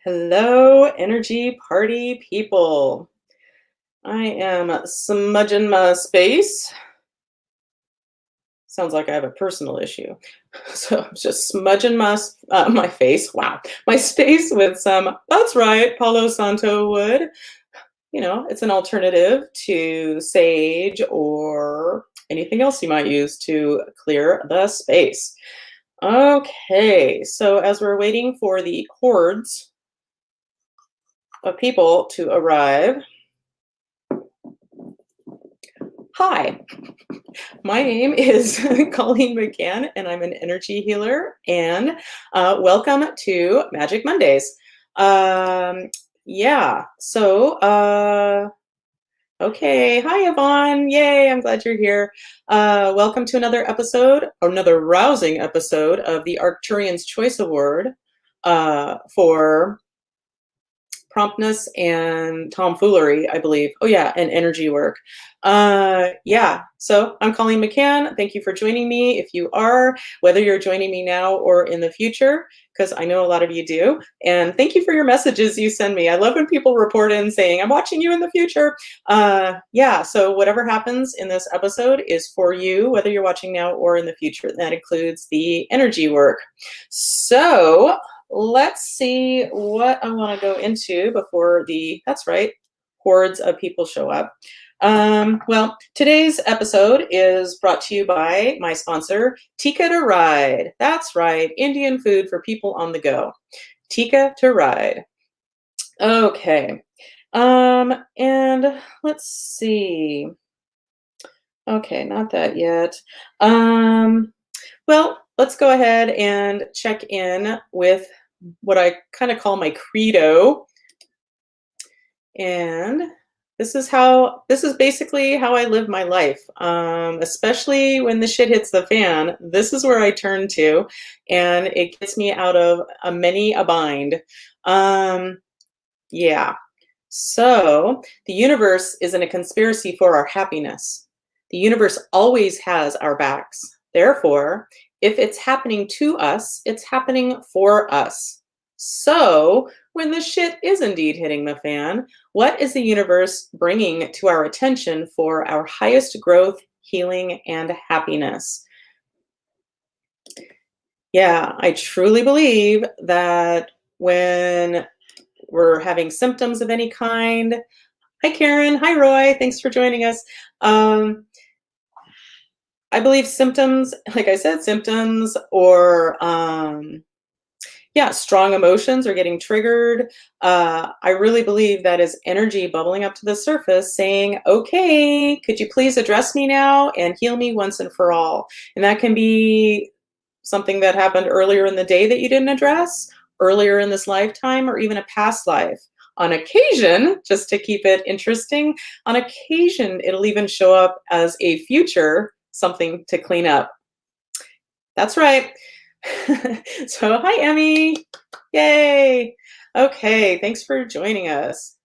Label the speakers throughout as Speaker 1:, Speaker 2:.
Speaker 1: Hello, energy party people. I am smudging my space. Sounds like I have a personal issue. So I'm just smudging my face. Wow, my space with some. That's right, Palo Santo wood. It's an alternative to sage or anything else you might use to clear the space. Okay, so as we're waiting for the hordes of people to arrive. Hi, my name is Colleen McCann, and I'm an energy healer. And welcome to Magic Mondays. Um, yeah, so, okay. Hi, Yvonne. Yay, I'm glad you're here. Welcome to another episode, or another rousing episode of the Arcturian's Choice Award for promptness and tomfoolery, I believe. Oh yeah, and energy work. Yeah, so I'm Colleen McCann. Thank you for joining me. If you are, whether you're joining me now or in the future, because I know a lot of you do. And thank you for your messages you send me. I love when people report in saying, I'm watching you in the future. Yeah, so whatever happens in this episode is for you, whether you're watching now or in the future. That includes the energy work. So let's see what I want to go into before that's right, hordes of people show up. Well, today's episode is brought to you by my sponsor, Tika to Ride. That's right, Indian food for people on the go. Tika to Ride. Okay. And let's see. Okay, not that yet. Well, let's go ahead and check in with what I kind of call my credo. And this is basically how I live my life. Especially when the shit hits the fan, this is where I turn to, and it gets me out of many a bind. Yeah. So the universe isn't a conspiracy for our happiness. The universe always has our backs. Therefore, if it's happening to us, it's happening for us. So when the shit is indeed hitting the fan, what is the universe bringing to our attention for our highest growth, healing, and happiness? Yeah, I truly believe that when we're having symptoms of any kind. Hi, Karen. Hi, Roy. Thanks for joining us. I believe symptoms, like I said, symptoms or strong emotions are getting triggered. I really believe that is energy bubbling up to the surface saying, okay, could you please address me now and heal me once and for all? And that can be something that happened earlier in the day that you didn't address, earlier in this lifetime, or even a past life. On occasion, just to keep it interesting, on occasion, it'll even show up as a future something to clean up. That's right. So, hi, Emmy. Yay. Okay, thanks for joining us.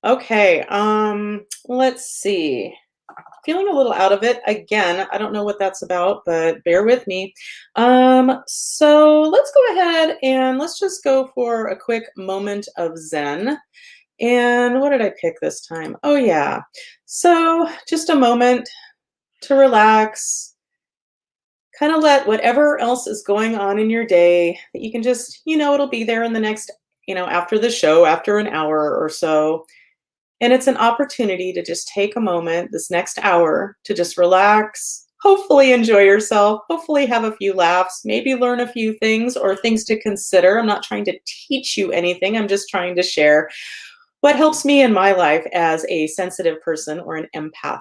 Speaker 1: Okay, let's see. Feeling a little out of it again. I don't know what that's about, but bear with me. So let's go ahead and let's just go for a quick moment of Zen. And what did I pick this time? Oh, yeah. So just a moment to relax, kind of let whatever else is going on in your day that you can just, it'll be there in the next, after the show, after an hour or so. And it's an opportunity to just take a moment this next hour to just relax, hopefully enjoy yourself, hopefully have a few laughs, maybe learn a few things or things to consider. I'm not trying to teach you anything. I'm just trying to share what helps me in my life as a sensitive person or an empath.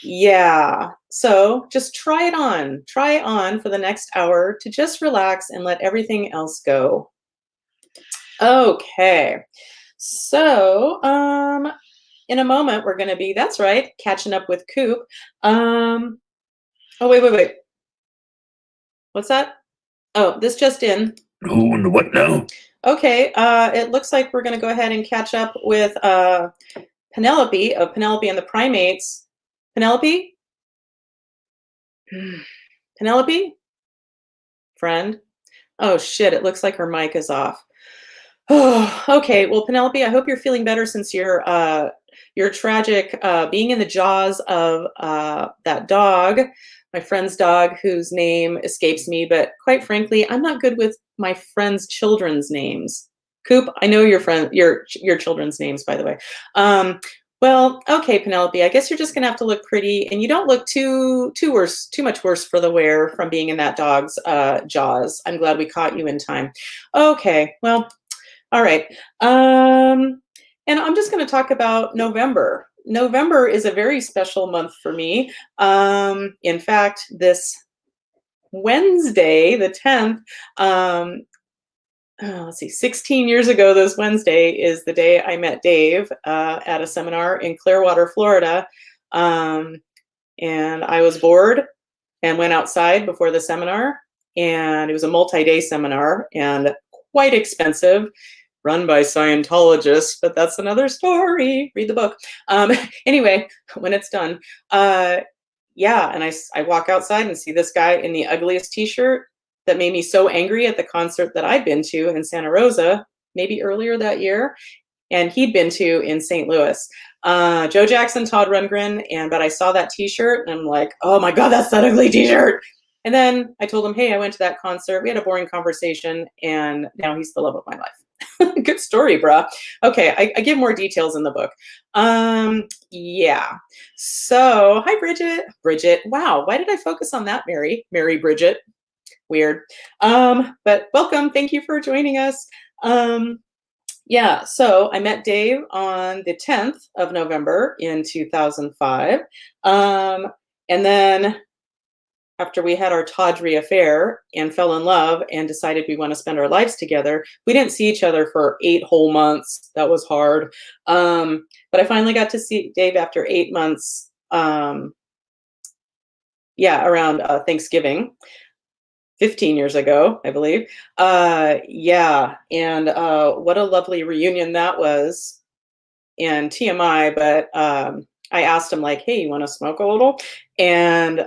Speaker 1: Yeah, so just try it on. Try it on for the next hour to just relax and let everything else go. Okay. So, in a moment, we're going to be, that's right, catching up with Koop. Oh, wait. What's that? Oh, this just in.
Speaker 2: Oh, what now?
Speaker 1: Okay, it looks like we're going to go ahead and catch up with Penelope of Penelope and the Primates. Penelope? Penelope? Friend? Oh, shit, it looks like her mic is off. Oh, okay. Well, Penelope, I hope you're feeling better since your tragic being in the jaws of that dog, my friend's dog, whose name escapes me. But quite frankly, I'm not good with my friends' children's names. Coop, I know your children's names, by the way. Well, okay, Penelope. I guess you're just gonna have to look pretty, and you don't look too much worse for the wear from being in that dog's jaws. I'm glad we caught you in time. Okay, well, all right. And I'm just going to talk about November. November is a very special month for me. In fact, this Wednesday, the 10th, let's see, 16 years ago, this Wednesday is the day I met Dave at a seminar in Clearwater, Florida. And I was bored and went outside before the seminar. And it was a multi-day seminar and quite expensive, run by Scientologists, but that's another story. Read the book. Anyway, when it's done, yeah, and I walk outside and see this guy in the ugliest t-shirt that made me so angry at the concert that I'd been to in Santa Rosa, maybe earlier that year, and he'd been to in St. Louis. Joe Jackson, Todd Rundgren, but I saw that t-shirt and I'm like, oh my God, that's that ugly t-shirt. And then I told him, hey, I went to that concert. We had a boring conversation and now he's the love of my life. Good story, bruh. Okay, I give more details in the book. Yeah. So, hi, Bridget. Bridget. Wow, why did I focus on that, Mary? Mary Bridget. Weird. But welcome. Thank you for joining us. Yeah, so I met Dave on the 10th of November in 2005. And then after we had our tawdry affair and fell in love and decided we want to spend our lives together, we didn't see each other for 8 whole months. That was hard. But I finally got to see Dave after 8 months, yeah, around Thanksgiving. 15 years ago, I believe. Yeah, and what a lovely reunion that was. And TMI, but I asked him like, hey, you want to smoke a little? And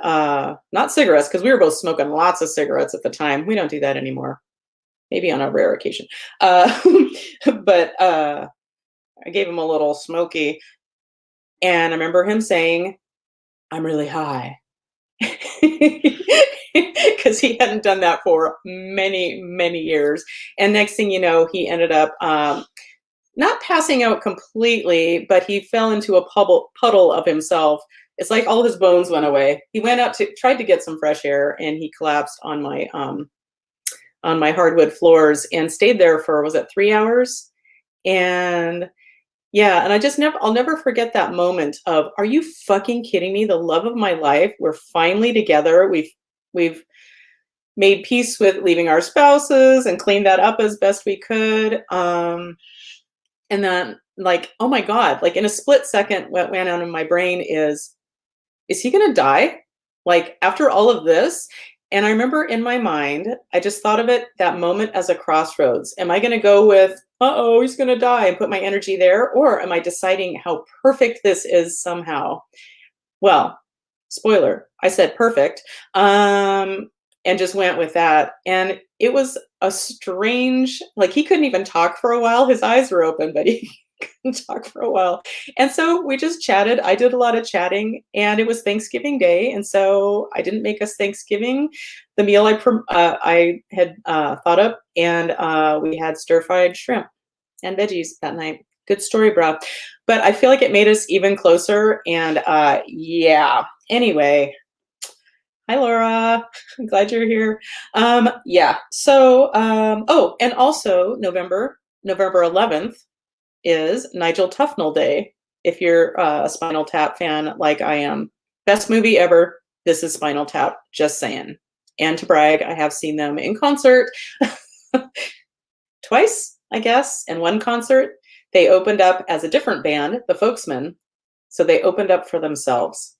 Speaker 1: not cigarettes, because we were both smoking lots of cigarettes at the time. We don't do that anymore. Maybe on a rare occasion. But I gave him a little smoky. And I remember him saying, I'm really high. Because he hadn't done that for many, many years. And next thing you know, he ended up not passing out completely, but he fell into a puddle of himself. It's like all his bones went away. He went out to tried to get some fresh air, and he collapsed on my hardwood floors and stayed there for, was it 3 hours? And yeah, and I'll never forget that moment of, are you fucking kidding me? The love of my life. We're finally together. We've made peace with leaving our spouses and cleaned that up as best we could. And then like, oh my God, like in a split second, what went on in my brain is he gonna die? Like after all of this? And I remember in my mind, I just thought of it that moment as a crossroads. Am I gonna go with, uh-oh, he's gonna die and put my energy there? Or am I deciding how perfect this is somehow? Well, spoiler, I said perfect. And just went with that. And it was a strange, like he couldn't even talk for a while. His eyes were open, but he couldn't talk for a while. And so we just chatted. I did a lot of chatting, and it was Thanksgiving Day. And so I didn't make us Thanksgiving, the meal I had thought up, and we had stir-fried shrimp and veggies that night. Good story, bro. But I feel like it made us even closer. And yeah, anyway. Hi, Laura. I'm glad you're here. Yeah. So, oh, and also November 11th is Nigel Tufnell Day. If you're a Spinal Tap fan like I am, best movie ever. This is Spinal Tap. Just saying. And to brag, I have seen them in concert twice, I guess. And one concert, they opened up as a different band, the Folksmen. So they opened up for themselves.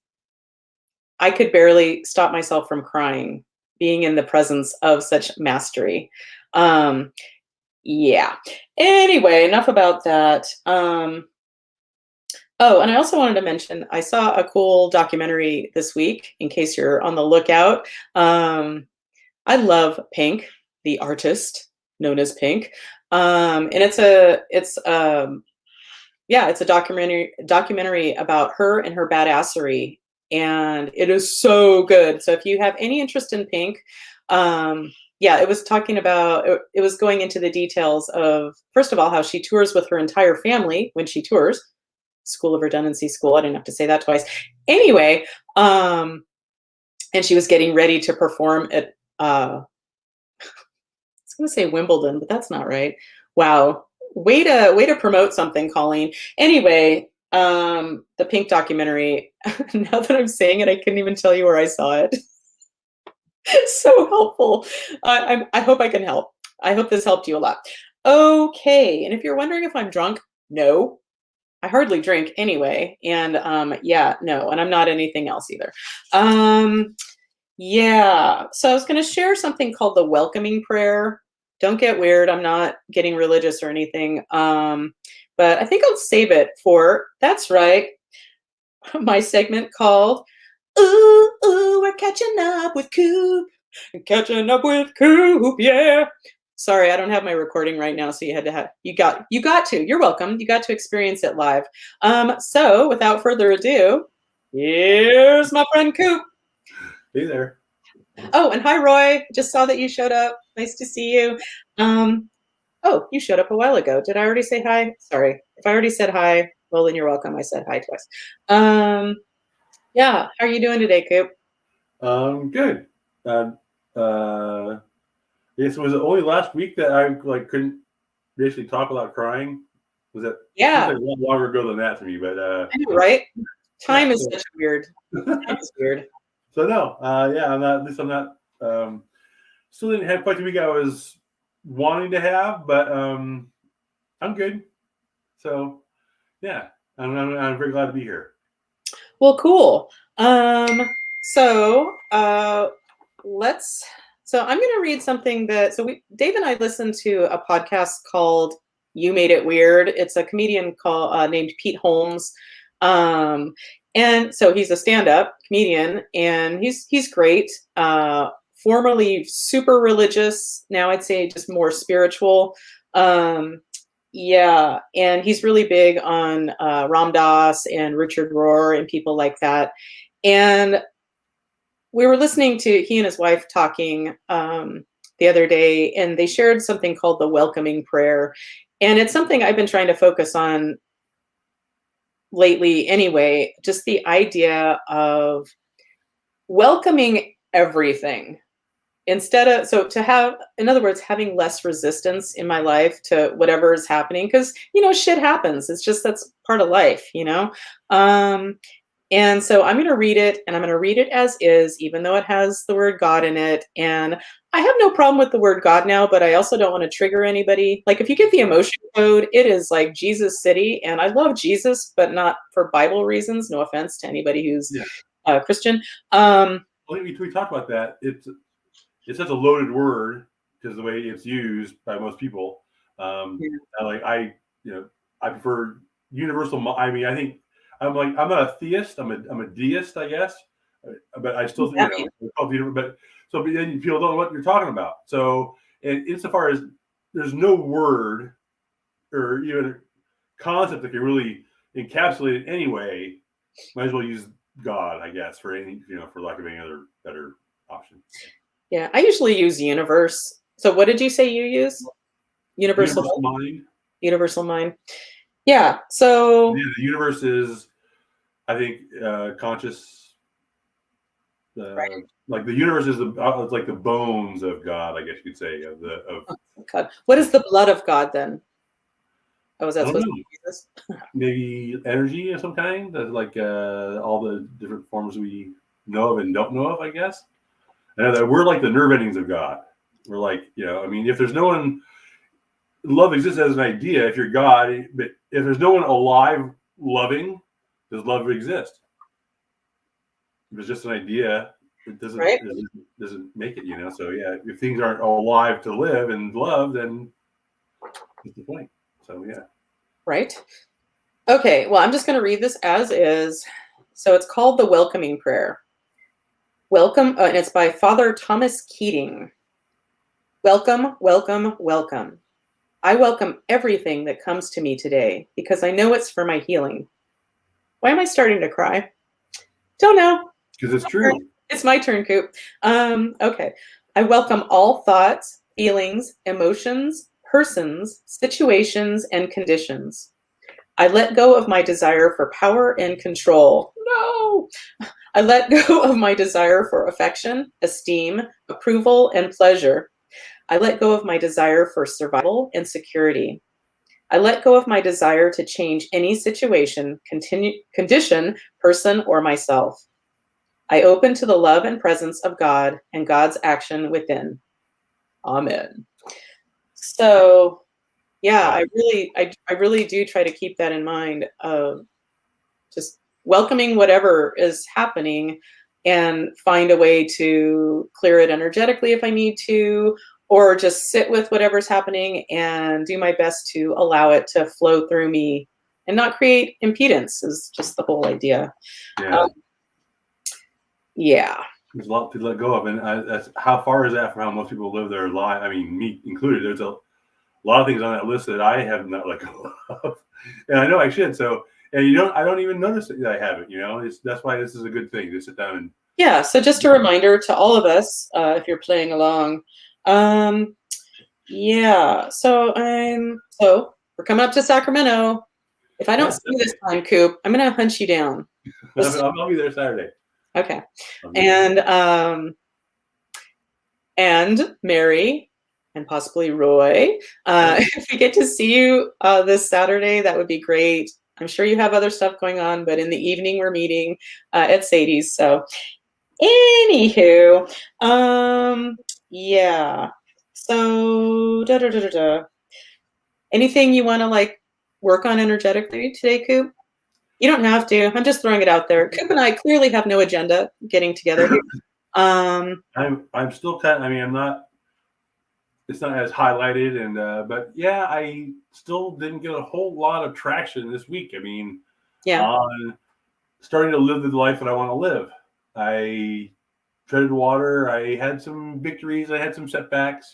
Speaker 1: I could barely stop myself from crying, being in the presence of such mastery. Yeah. Anyway, enough about that. Oh, and I also wanted to mention, I saw a cool documentary this week, in case you're on the lookout. I love Pink, the artist, known as Pink. And it's a documentary about her and her badassery, and it is so good. So if you have any interest in Pink, yeah, it was talking about it was going into the details of, first of all, how she tours with her entire family when she tours. School of Redundancy School. I didn't have to say that twice. Anyway, and she was getting ready to perform at I was going to say Wimbledon, but that's not right. Wow. Way to promote something, Colleen. Anyway, the Pink documentary, now that I'm saying it, I couldn't even tell you where I saw it. So helpful. I hope I can help. I hope this helped you a lot. Okay. And if you're wondering if I'm drunk, no, I hardly drink anyway. And yeah, no, and I'm not anything else either. Yeah. So I was going to share something called the welcoming prayer. Don't get weird. I'm not getting religious or anything. But I think I'll save it for, that's right, my segment called Ooh, Ooh, We're Catching Up with Koop. Catching Up with Koop, yeah. Sorry, I don't have my recording right now, so you got to. You're welcome. You got to experience it live. So without further ado, here's my friend Koop.
Speaker 2: Hey there.
Speaker 1: Oh, and hi, Roy. Just saw that you showed up. Nice to see you. Oh, you showed up a while ago. Did I already say hi? Sorry. If I already said hi, well, then you're welcome. I said hi twice. Yeah. How are you doing today, Coop?
Speaker 2: Good. It was only last week that I couldn't basically talk without crying. Was it?
Speaker 1: Yeah.
Speaker 2: Seems like a lot longer ago than that to me, but
Speaker 1: I know, right? Time
Speaker 2: yeah,
Speaker 1: is such weird. Time is weird.
Speaker 2: So no, yeah, I'm not. At least I'm not. Still didn't have quite the week I was wanting to have, but I'm good. So yeah, I'm very glad to be here.
Speaker 1: Well, cool. So let's. So I'm going to read something that. So Dave and I listened to a podcast called "You Made It Weird." It's a comedian named Pete Holmes, and so he's a stand-up comedian, and he's great. Formerly super religious, now I'd say just more spiritual. Yeah, and he's really big on Ram Dass and Richard Rohr and people like that. And we were listening to he and his wife talking the other day, and they shared something called the welcoming prayer. And it's something I've been trying to focus on lately anyway, just the idea of welcoming everything so to have, in other words, having less resistance in my life to whatever is happening, because shit happens. It's just, that's part of life. And so I'm going to read it, and I'm going to read it as is, even though it has the word God in it. And I have no problem with the word God now, but I also don't want to trigger anybody. Like, if you get the emotion code, it is like Jesus City, and I love Jesus, but not for Bible reasons. No offense to anybody who's Christian.
Speaker 2: We talked about that. It's such a loaded word because the way it's used by most people. I prefer universal. I mean, I think I'm not a theist. I'm a deist, I guess. But I still think but then people don't know what you're talking about. So, and insofar as there's no word or even concept that can really encapsulate it anyway, might as well use God, I guess, for any for lack of any other better option.
Speaker 1: Yeah, I usually use universe. So what did you say you use?
Speaker 2: Universal mind.
Speaker 1: Universal mind. Yeah. So
Speaker 2: the universe is, I think, conscious.
Speaker 1: Right.
Speaker 2: Like the universe is it's like the bones of God, I guess you could say. Of
Speaker 1: God. What is the blood of God then? Oh, is that supposed to be Jesus?
Speaker 2: Maybe energy of some kind. That's like all the different forms we know of and don't know of, I guess. And we're like the nerve endings of God. We're like, I mean, if there's no one, love exists as an idea. If you're God, but if there's no one alive loving, does love exist? If it's just an idea, it doesn't make it. So yeah, if things aren't alive to live and love, then what's the point? So yeah.
Speaker 1: Right. Okay. Well, I'm just going to read this as is. So it's called the welcoming prayer. Welcome, and it's by Father Thomas Keating. Welcome, welcome, welcome. I welcome everything that comes to me today because I know it's for my healing. Why am I starting to cry? Don't know.
Speaker 2: Because it's true.
Speaker 1: It's my turn, Koop. Okay. I welcome all thoughts, feelings, emotions, persons, situations, and conditions. I let go of my desire for power and control. No. I let go of my desire for affection, esteem, approval, and pleasure. I let go of my desire for survival and security. I let go of my desire to change any situation, condition, person, or myself. I open to the love and presence of God and God's action within. Amen. So, yeah, I really do try to keep that in mind of just welcoming whatever is happening and find a way to clear it energetically if I need to, or just sit with whatever's happening and do my best to allow it to flow through me and not create impedance is just the whole idea.
Speaker 2: Yeah.
Speaker 1: Yeah.
Speaker 2: There's a lot to let go of, and that's how far is that from how most people live their life? I mean, me included. There's a lot of things on that list that I have not let go of, and I know I should. So, and I don't even notice that I haven't. That's why this is a good thing to sit down and.
Speaker 1: Yeah. So just a reminder to all of us, if you're playing along. Yeah. So we're coming up to Sacramento. If I don't see you this time, Koop, I'm gonna hunt you down.
Speaker 2: I'll be there Saturday.
Speaker 1: Okay. And Mary and possibly Roy. If we get to see you this Saturday, that would be great. I'm sure you have other stuff going on, but in the evening we're meeting at Sadie's. So anywho, yeah. So anything you want to like work on energetically today, Koop? You don't have to. I'm just throwing it out there. Koop and I clearly have no agenda getting together here.
Speaker 2: I'm still kind of, I mean, it's not as highlighted, and but yeah, I still didn't get a whole lot of traction this week. I mean,
Speaker 1: Yeah.
Speaker 2: on starting to live the life that I want to live. I treaded water. I had some victories. I had some setbacks,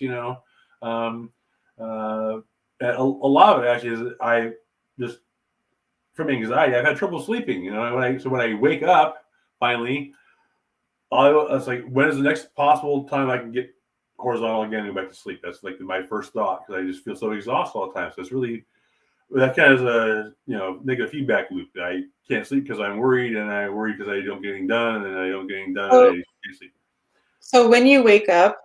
Speaker 2: um, and a lot of it actually is I just, from anxiety, I've had trouble sleeping, when I wake up finally, I was like, when is the next possible time I can get horizontal again and go back to sleep? That's like my first thought, because I just feel so exhausted all the time. So it's really, that kind of is a negative feedback loop. I can't sleep because I'm worried, and I worry because I don't get anything done, and then I don't get anything done, and I can't sleep.
Speaker 1: So when you wake up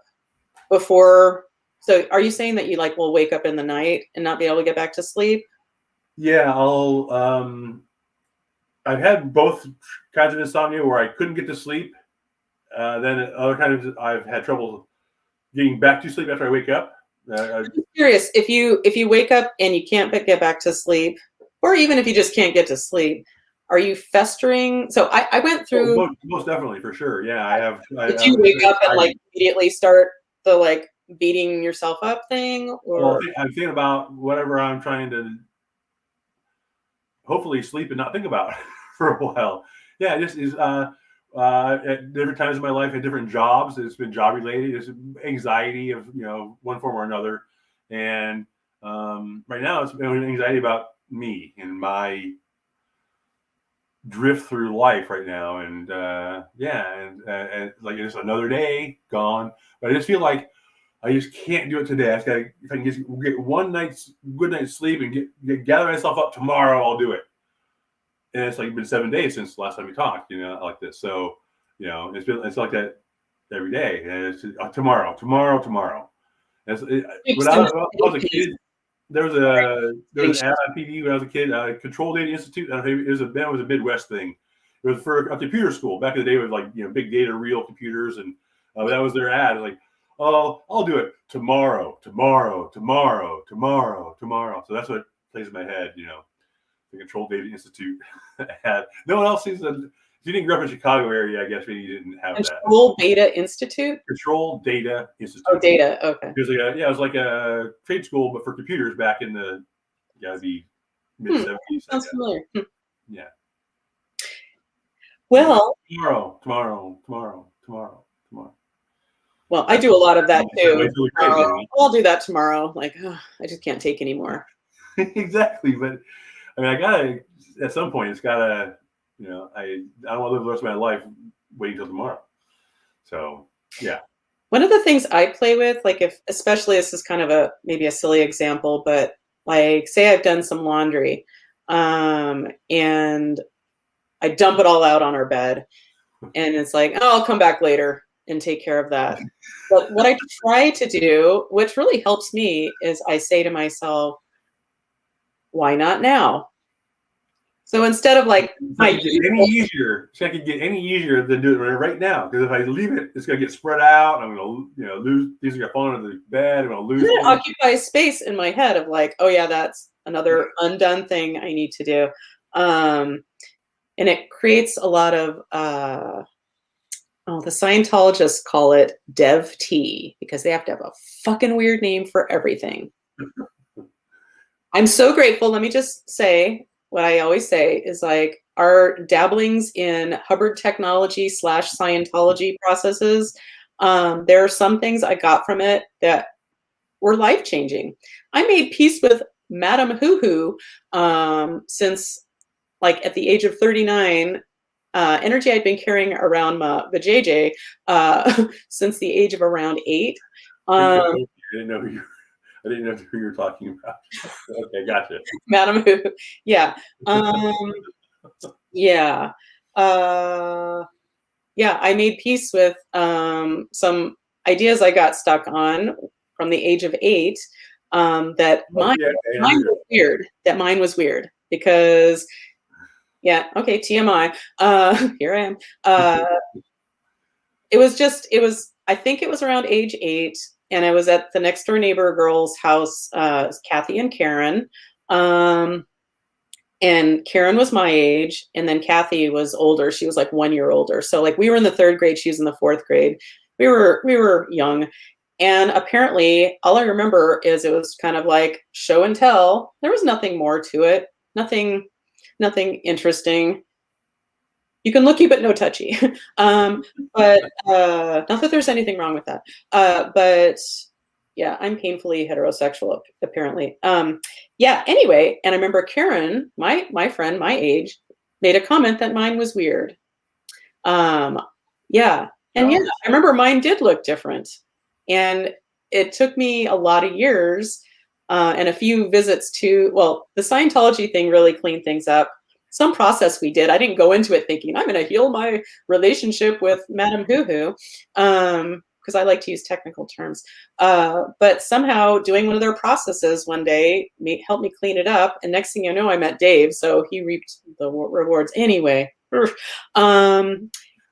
Speaker 1: before, so are you saying that you like will wake up in the night and not be able to get back to sleep?
Speaker 2: Yeah, I've had both kinds of insomnia where I couldn't get to sleep. Then other times I've had trouble getting back to sleep after I wake up.
Speaker 1: I'm just curious if you wake up and you can't get back to sleep, or even if you just can't get to sleep, are you festering? So I went through.
Speaker 2: Most definitely, for sure. Yeah, I have.
Speaker 1: Did you wake up and like immediately start the like beating yourself up thing, or?
Speaker 2: Well, I'm thinking about whatever I'm trying to hopefully sleep and not think about for a while. Yeah, it just is. At different times in my life, at different jobs, it's been job related. It's anxiety of one form or another, and right now it's been anxiety about me and my drift through life right now. And and like it's another day gone, but I just feel like I just can't do it today. I just gotta, if I can just get one good night's sleep and gather myself up tomorrow, I'll do it. And it's like been 7 days since the last time we talked, like this. So, it's like that every day. And it's tomorrow. When I was a kid, there was an ad on TV when I was a kid. Control Data Institute. It was a Midwest thing. It was for a computer school back in the day. With like big data, real computers, and that was their ad. Like, oh, I'll do it tomorrow. So that's what plays in my head. The Control Data Institute had. No one else sees that. If you didn't grow up in the Chicago area, I guess maybe you didn't have that.
Speaker 1: Control Data Institute?
Speaker 2: Control Data Institute.
Speaker 1: Oh, data. Okay.
Speaker 2: It was like a trade school, but for computers back in the mid-70s.
Speaker 1: Sounds familiar.
Speaker 2: Yeah.
Speaker 1: Well,
Speaker 2: tomorrow.
Speaker 1: Well, I do a lot of that too.
Speaker 2: It's really crazy, you know?
Speaker 1: I'll do that tomorrow. Like, I just can't take anymore.
Speaker 2: Exactly. But I mean, I gotta, at some point, it's gotta, you know, I don't want to live the rest of my life waiting till tomorrow. So, yeah.
Speaker 1: One of the things I play with, like if, especially this is kind of maybe a silly example, but like say I've done some laundry, and I dump it all out on our bed, and it's like, oh, I'll come back later and take care of that. But what I try to do, which really helps me, is I say to myself, why not now? So instead of like
Speaker 2: It's not gonna get any easier than doing it right now. Because if I leave it, it's gonna get spread out. I'm gonna, you know, lose things are gonna fall into the bed. I'm gonna lose.
Speaker 1: It occupies space in my head of like, oh yeah, that's another undone thing I need to do. And it creates a lot of the Scientologists call it dev tea because they have to have a fucking weird name for everything. I'm so grateful. Let me just say what I always say is like our dabblings in Hubbard technology / Scientology processes. There are some things I got from it that were life-changing. I made peace with Madame Hoo since like at the age of 39, energy I'd been carrying around my vajayjay since the age of around 8.
Speaker 2: I didn't know who you were talking about. Okay, gotcha.
Speaker 1: Madam Who, yeah. Yeah. Yeah, I made peace with some ideas I got stuck on from the age of 8, that mine was weird. That mine was weird because, yeah, okay, TMI. Here I am. I think it was around age 8, and I was at the next door neighbor girl's house, Kathy and Karen. And Karen was my age, and then Kathy was older. She was like 1 year older. So like we were in the 3rd grade, she was in the 4th grade. We were young. And apparently all I remember is it was kind of like show and tell. There was nothing more to it. Nothing interesting. You can looky, but no touchy. But not that there's anything wrong with that. But yeah, I'm painfully heterosexual, apparently. Yeah, anyway, and I remember Karen, my friend, my age, made a comment that mine was weird. Yeah, and yeah, I remember mine did look different. And it took me a lot of years and a few visits to, well, the Scientology thing really cleaned things up. Some process we did. I didn't go into it thinking, I'm going to heal my relationship with Madame Hoo because I like to use technical terms. But somehow doing one of their processes one day helped me clean it up. And next thing you know, I met Dave. So he reaped the rewards anyway.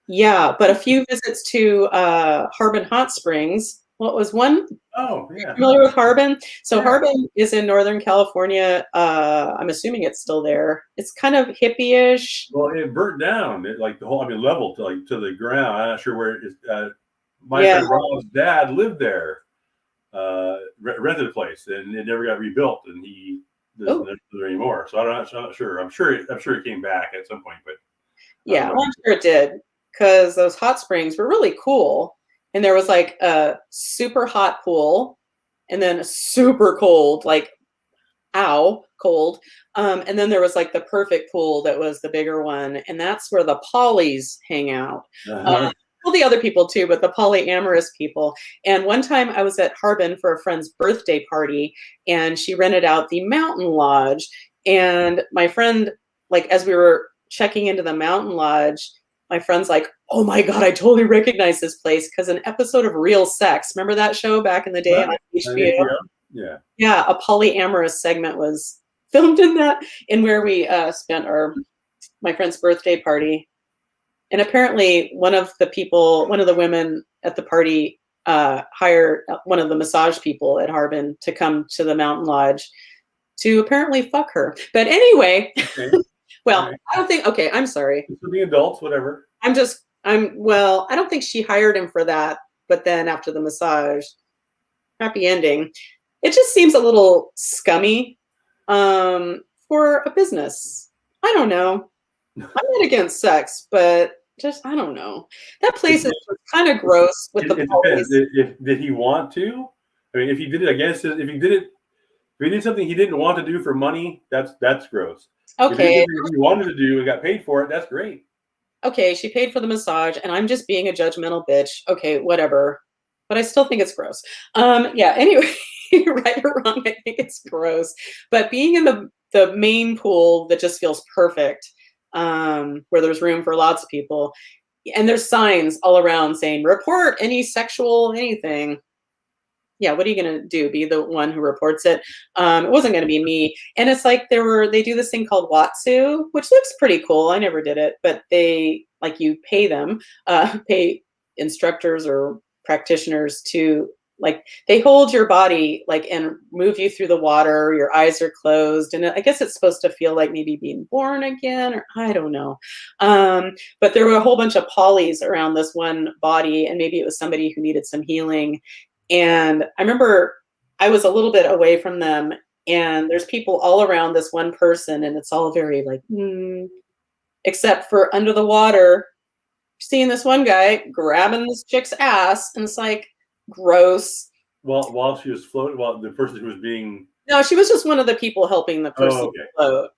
Speaker 1: Yeah, but a few visits to Harbin Hot Springs. What was one?
Speaker 2: Oh, yeah.
Speaker 1: Familiar with Harbin? So yeah. Harbin is in Northern California. I'm assuming it's still there. It's kind of hippie-ish.
Speaker 2: Well, it burnt down. Like the whole, leveled to the ground. I'm not sure where it is. My friend Rob's dad lived there, rented a place, and it never got rebuilt, and he doesn't live there anymore. So I'm not sure. I'm sure it came back at some point, but
Speaker 1: yeah, well, I'm sure it did because those hot springs were really cool. And there was like a super hot pool and then a super cold, like, ow, cold. And then there was like the perfect pool that was the bigger one. And that's where the polys hang out. Well, the other people too, but the polyamorous people. And one time I was at Harbin for a friend's birthday party and she rented out the mountain lodge. And my friend, like, as we were checking into the mountain lodge, my friend's like, oh my God, I totally recognize this place because an episode of Real Sex, remember that show back in the day on HBO?
Speaker 2: Yeah.
Speaker 1: Yeah, a polyamorous segment was filmed in that, in where we spent my friend's birthday party. And apparently one of the women at the party hired one of the massage people at Harbin to come to the mountain lodge to apparently fuck her. But anyway, okay. Well, right. I don't think, okay, I'm sorry.
Speaker 2: For the adults, whatever.
Speaker 1: I don't think she hired him for that, but then after the massage, happy ending. It just seems a little scummy for a business. I don't know. I'm not against sex, but just I don't know. That place is kind of gross with the
Speaker 2: It depends.
Speaker 1: polys.
Speaker 2: Did he want to? I mean, if he did it against it, if he did something he didn't want to do for money, that's gross. If he did
Speaker 1: Okay,
Speaker 2: something he wanted to do and got paid for it, that's great.
Speaker 1: okay, she paid for the massage, and I'm just being a judgmental bitch. Okay, whatever. But I still think it's gross. Yeah, anyway, right or wrong, I think it's gross. But being in the main pool that just feels perfect, where there's room for lots of people, and there's signs all around saying report any sexual anything. Yeah, what are you gonna do? Be the one who reports it? It wasn't gonna be me. And it's like they do this thing called Watsu, which looks pretty cool. I never did it, but they like you pay them, pay instructors or practitioners to like they hold your body like and move you through the water. Your eyes are closed, and I guess it's supposed to feel like maybe being born again, or I don't know. But there were a whole bunch of polys around this one body, and maybe it was somebody who needed some healing. And I remember I was a little bit away from them, and there's people all around this one person, and it's all very like, except for under the water, seeing this one guy grabbing this chick's ass, and it's like gross.
Speaker 2: Well, while she was floating, while the person who was being
Speaker 1: No, she was just one of the people helping the person float.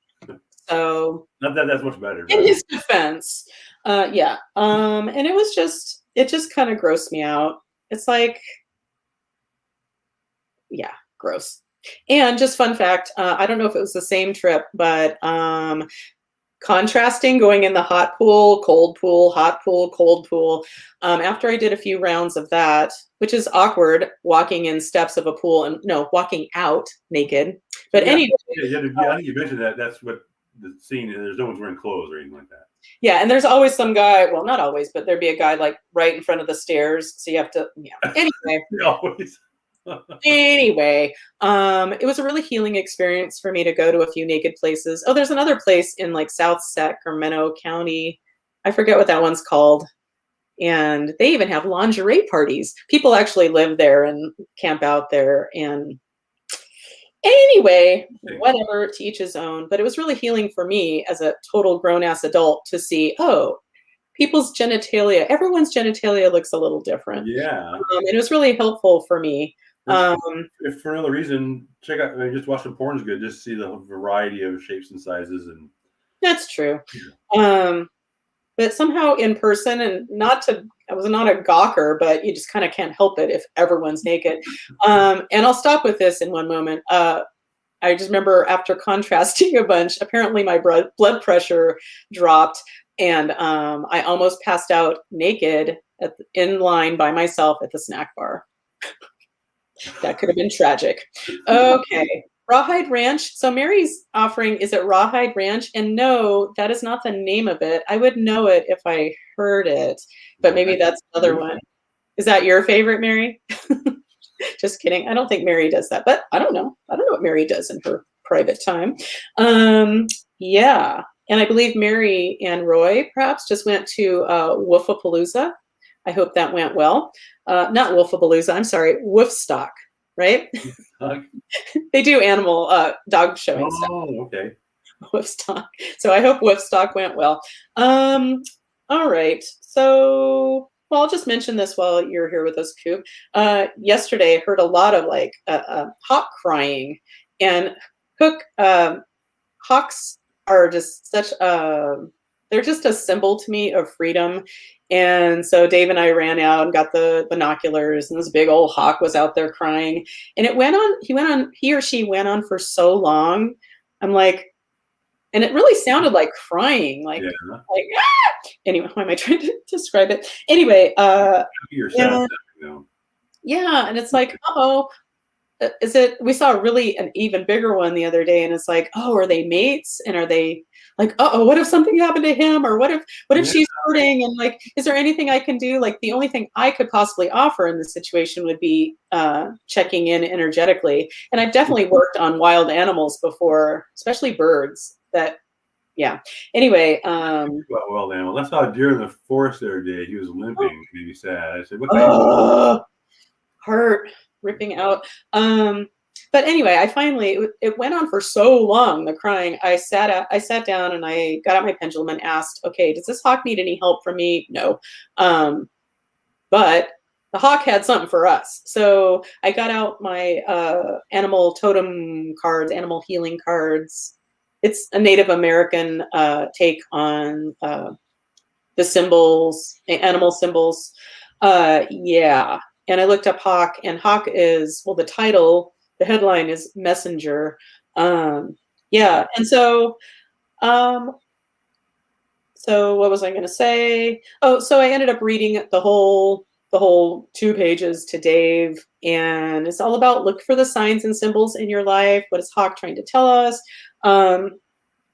Speaker 1: So
Speaker 2: not that that's much better.
Speaker 1: In his defense, yeah, and it just kind of grossed me out. It's like, yeah, gross. And just fun fact, I don't know if it was the same trip, but contrasting going in the hot pool, cold pool, hot pool, cold pool. After I did a few rounds of that, which is awkward, walking in steps of a pool and no, walking out naked. But
Speaker 2: yeah,
Speaker 1: anyway,
Speaker 2: I think you mentioned that. That's what the scene is. There's no one's wearing clothes or anything like that.
Speaker 1: Yeah, and there's always some guy. Well, not always, but there'd be a guy like right in front of the stairs. So you have to. Yeah. Anyway.
Speaker 2: Always.
Speaker 1: Anyway, it was a really healing experience for me to go to a few naked places. Oh, there's another place in like South Sacramento County. I forget what that one's called. And they even have lingerie parties. People actually live there and camp out there. And anyway, whatever, to each his own. But it was really healing for me as a total grown-ass adult to see, oh, people's genitalia, everyone's genitalia looks a little different.
Speaker 2: Yeah.
Speaker 1: It was really helpful for me.
Speaker 2: If for another reason, check out. I mean, just watching porn is good. Just see the variety of shapes and sizes, and
Speaker 1: that's true. But somehow in person, and I was not a gawker, but you just kind of can't help it if everyone's naked. And I'll stop with this in one moment. I just remember after contrasting a bunch, apparently my blood pressure dropped, and I almost passed out naked in line by myself at the snack bar. That could have been tragic. Okay. Rawhide Ranch. So Mary's offering, is it Rawhide Ranch? And no, that is not the name of it. I would know it if I heard it, but maybe that's another one. Is that your favorite, Mary? Just kidding. I don't think Mary does that, but I don't know. I don't know what Mary does in her private time. Yeah. And I believe Mary and Roy perhaps just went to Woofapalooza. I hope that went well. Not Wolfapalooza, I'm sorry, Woofstock, right? They do animal dog showing stuff.
Speaker 2: Oh, okay.
Speaker 1: Woofstock. So I hope Woofstock went well. All right. So, well, I'll just mention this while you're here with us, Koop. Yesterday, I heard a lot of like hawk crying, and hawks are just they're just a symbol to me of freedom. And so Dave and I ran out and got the binoculars, and this big old hawk was out there crying. And he or she went on for so long. I'm like, and it really sounded like crying, like, ah! Anyway, why am I trying to describe it? Anyway, yeah, and it's like, we saw an even bigger one the other day, and it's like, oh, are they mates? And are they like, what if something happened to him? Or what if she's hurting? And like, is there anything I can do? Like, the only thing I could possibly offer in this situation would be checking in energetically. And I've definitely worked on wild animals before, especially birds. Yeah. Anyway.
Speaker 2: Wild animal. That's how a deer in the forest the other day. He was limping. Made me sad. I said, what kind of
Speaker 1: heart ripping out. But anyway, I finally, it went on for so long, the crying. I sat down and I got out my pendulum and asked, okay, does this hawk need any help from me? No. But the hawk had something for us. So I got out my animal totem cards, animal healing cards. It's a Native American take on the symbols, animal symbols. Yeah. And I looked up hawk, and hawk is, well, the title, the headline is messenger. Yeah. And so what was I going to say? Oh, so I ended up reading the whole 2 pages to Dave, and it's all about look for the signs and symbols in your life. What is hawk trying to tell us? And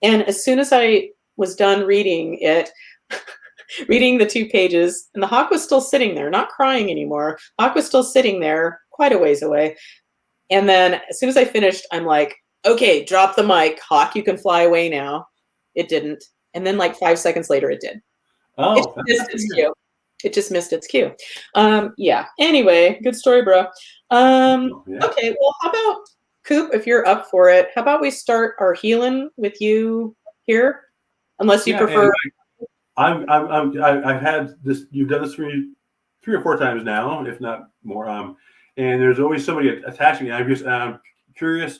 Speaker 1: as soon as I was done reading it, reading the 2 pages, and the hawk was still sitting there, not crying anymore. Hawk was still sitting there, quite a ways away. And then as soon as I finished, I'm like, okay, drop the mic, hawk, you can fly away now. It didn't. And then like 5 seconds later, it did.
Speaker 2: Oh,
Speaker 1: it just missed its cue. It just missed its cue. Yeah. Anyway, good story, bro.
Speaker 2: yeah.
Speaker 1: Okay. Well, how about Koop? If you're up for it, how about we start our healing with you here? Unless you prefer.
Speaker 2: I've had this. You've done this for me 3 or 4 times now, if not more. And there's always somebody attaching me. I'm curious.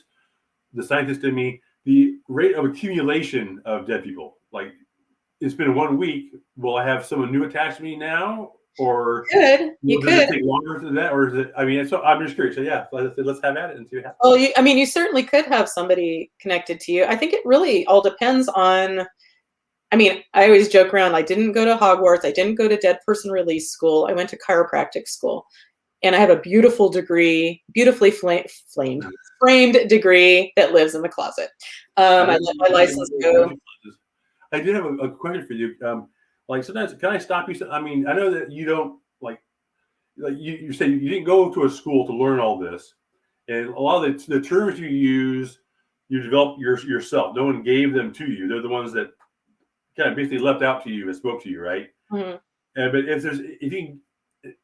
Speaker 2: The scientist in me, the rate of accumulation of dead people. Like, it's been 1 week. Will I have someone new attached to me now, or
Speaker 1: you
Speaker 2: does it take longer than that, or is it? I mean, so I'm just curious. So yeah, let's have at it and see what happens.
Speaker 1: Well, I mean, you certainly could have somebody connected to you. I think it really all depends on. I mean, I always joke around. I didn't go to Hogwarts. I didn't go to dead person release school. I went to chiropractic school, and I have a beautiful degree, beautifully framed degree that lives in the closet. I let my license go.
Speaker 2: I do have a question for you. Like, sometimes, can I stop you? I mean, I know that you don't like you say you didn't go to a school to learn all this, and a lot of the terms you use, you developed yourself. No one gave them to you. They're the ones that kind of basically left out to you and spoke to you, right?
Speaker 1: Mm-hmm.
Speaker 2: But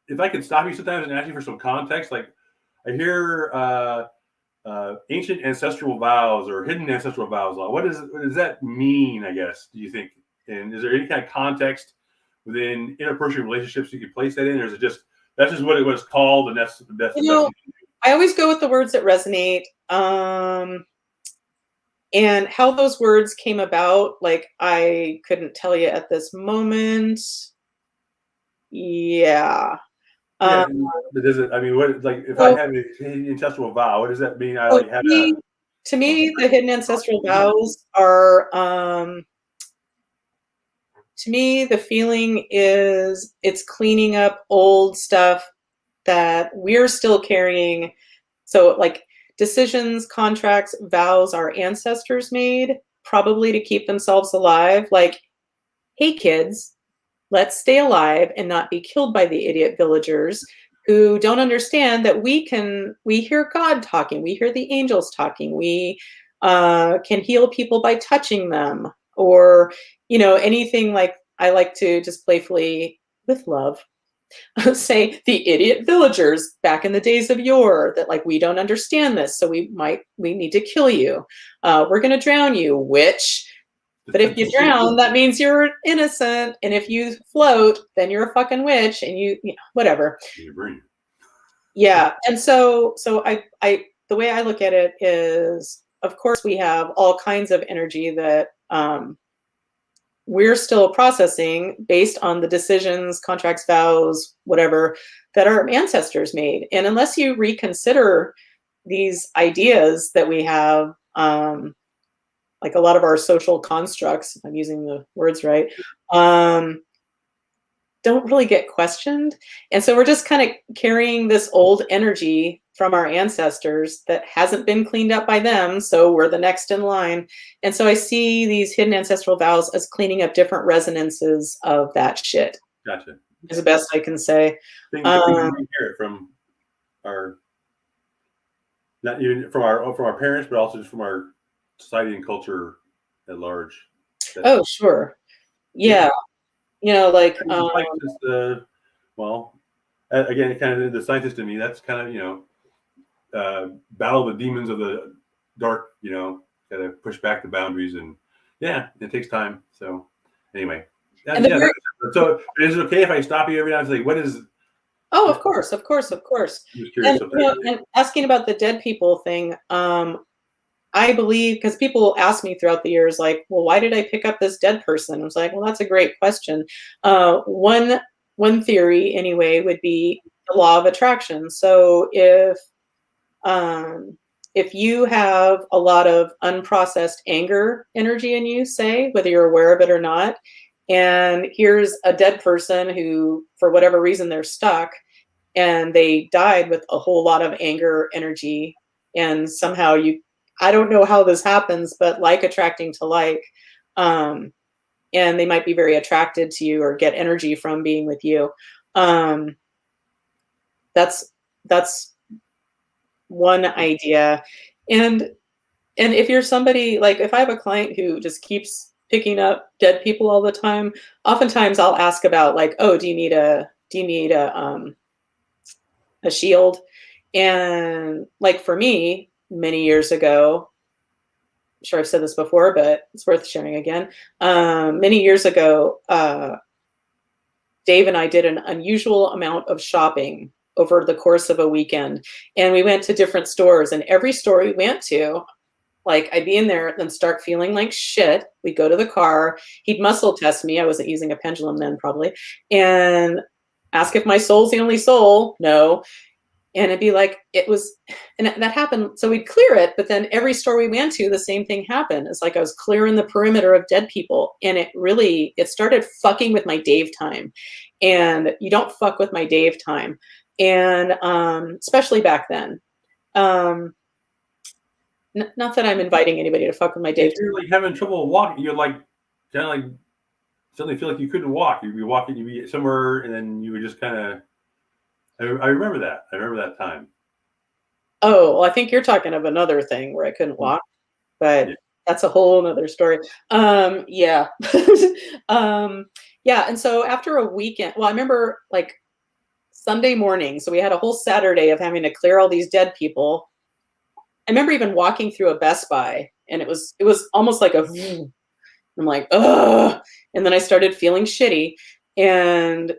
Speaker 2: if I could stop you sometimes and ask you for some context, like I hear ancient ancestral vows or hidden ancestral vows. What does that mean, I guess, do you think? And is there any kind of context within interpersonal relationships you could place that in, or is it just that's just what it was called, and that's the best?
Speaker 1: I always go with the words that resonate. And how those words came about, like, I couldn't tell you at this moment. Yeah.
Speaker 2: But does it? I mean, what like if I have an ancestral vow, what does that mean? I like
Speaker 1: to me, the hidden ancestral vows are. To me, the feeling is it's cleaning up old stuff that we're still carrying. So, like, decisions, contracts, vows our ancestors made, probably to keep themselves alive. Like, hey, kids, let's stay alive and not be killed by the idiot villagers who don't understand that we hear God talking, we hear the angels talking, we can heal people by touching them, or, anything. Like, I like to just playfully, with love, say the idiot villagers back in the days of yore that, like, we don't understand this, so we need to kill you. We're going to drown you, witch. But if you drown, that means you're innocent. And if you float, then you're a fucking witch, and you whatever. Yeah. And so I the way I look at it is, of course, we have all kinds of energy that we're still processing based on the decisions, contracts, vows, whatever, that our ancestors made. And unless you reconsider these ideas that we have, like a lot of our social constructs, if I'm using the words right, don't really get questioned. And so we're just kind of carrying this old energy from our ancestors that hasn't been cleaned up by them. So we're the next in line. And so I see these hidden ancestral vows as cleaning up different resonances of that shit.
Speaker 2: Gotcha.
Speaker 1: Is the best I can say.
Speaker 2: We hear it from our, not even from our parents, but also just from our society and culture at large.
Speaker 1: Oh, sure. Yeah. Like,
Speaker 2: well, again, kind of the scientist in me, that's kind of, battle the demons of the dark. Got to push back the boundaries, and yeah, it takes time. So anyway,
Speaker 1: And the very,
Speaker 2: so is it okay if I stop you every now and say what is?
Speaker 1: oh, of course, of course, of course.
Speaker 2: I'm just curious.
Speaker 1: And asking about the dead people thing, I believe, because people ask me throughout the years, like, well, why did I pick up this dead person? I was like, well, that's a great question. One theory, anyway, would be the law of attraction. So if you have a lot of unprocessed anger energy in you, say, whether you're aware of it or not, and here's a dead person who, for whatever reason, they're stuck, and they died with a whole lot of anger energy, and somehow I don't know how this happens, but like attracting to like, and they might be very attracted to you or get energy from being with you. That's one idea. And if you're somebody, like if I have a client who just keeps picking up dead people all the time, oftentimes I'll ask about, like, oh, do you need a shield? And like for me, many years ago, I'm sure I've said this before, but it's worth sharing again. Many years ago, Dave and I did an unusual amount of shopping over the course of a weekend. And we went to different stores, and every store we went to, like, I'd be in there and start feeling like shit. We'd go to the car. He'd muscle test me. I wasn't using a pendulum then, probably. And ask if my soul's the only soul. No. And it'd be like, and that happened. So we'd clear it, but then every store we went to, the same thing happened. It's like I was clearing the perimeter of dead people. And it started fucking with my Dave time. And you don't fuck with my Dave time. And especially back then. Not that I'm inviting anybody to fuck with my Dave.
Speaker 2: If you're like having trouble walking, you're like kind of like suddenly feel like you couldn't walk. You'd be walking, you'd be somewhere, and then you would just kind of. I remember that. I remember that time.
Speaker 1: Oh, well, I think you're talking of another thing where I couldn't walk, but that's a whole nother story. Yeah. Yeah. And so after a weekend, well, I remember like Sunday morning. So we had a whole Saturday of having to clear all these dead people. I remember even walking through a Best Buy, and it was almost like I'm like, ugh. And then I started feeling shitty and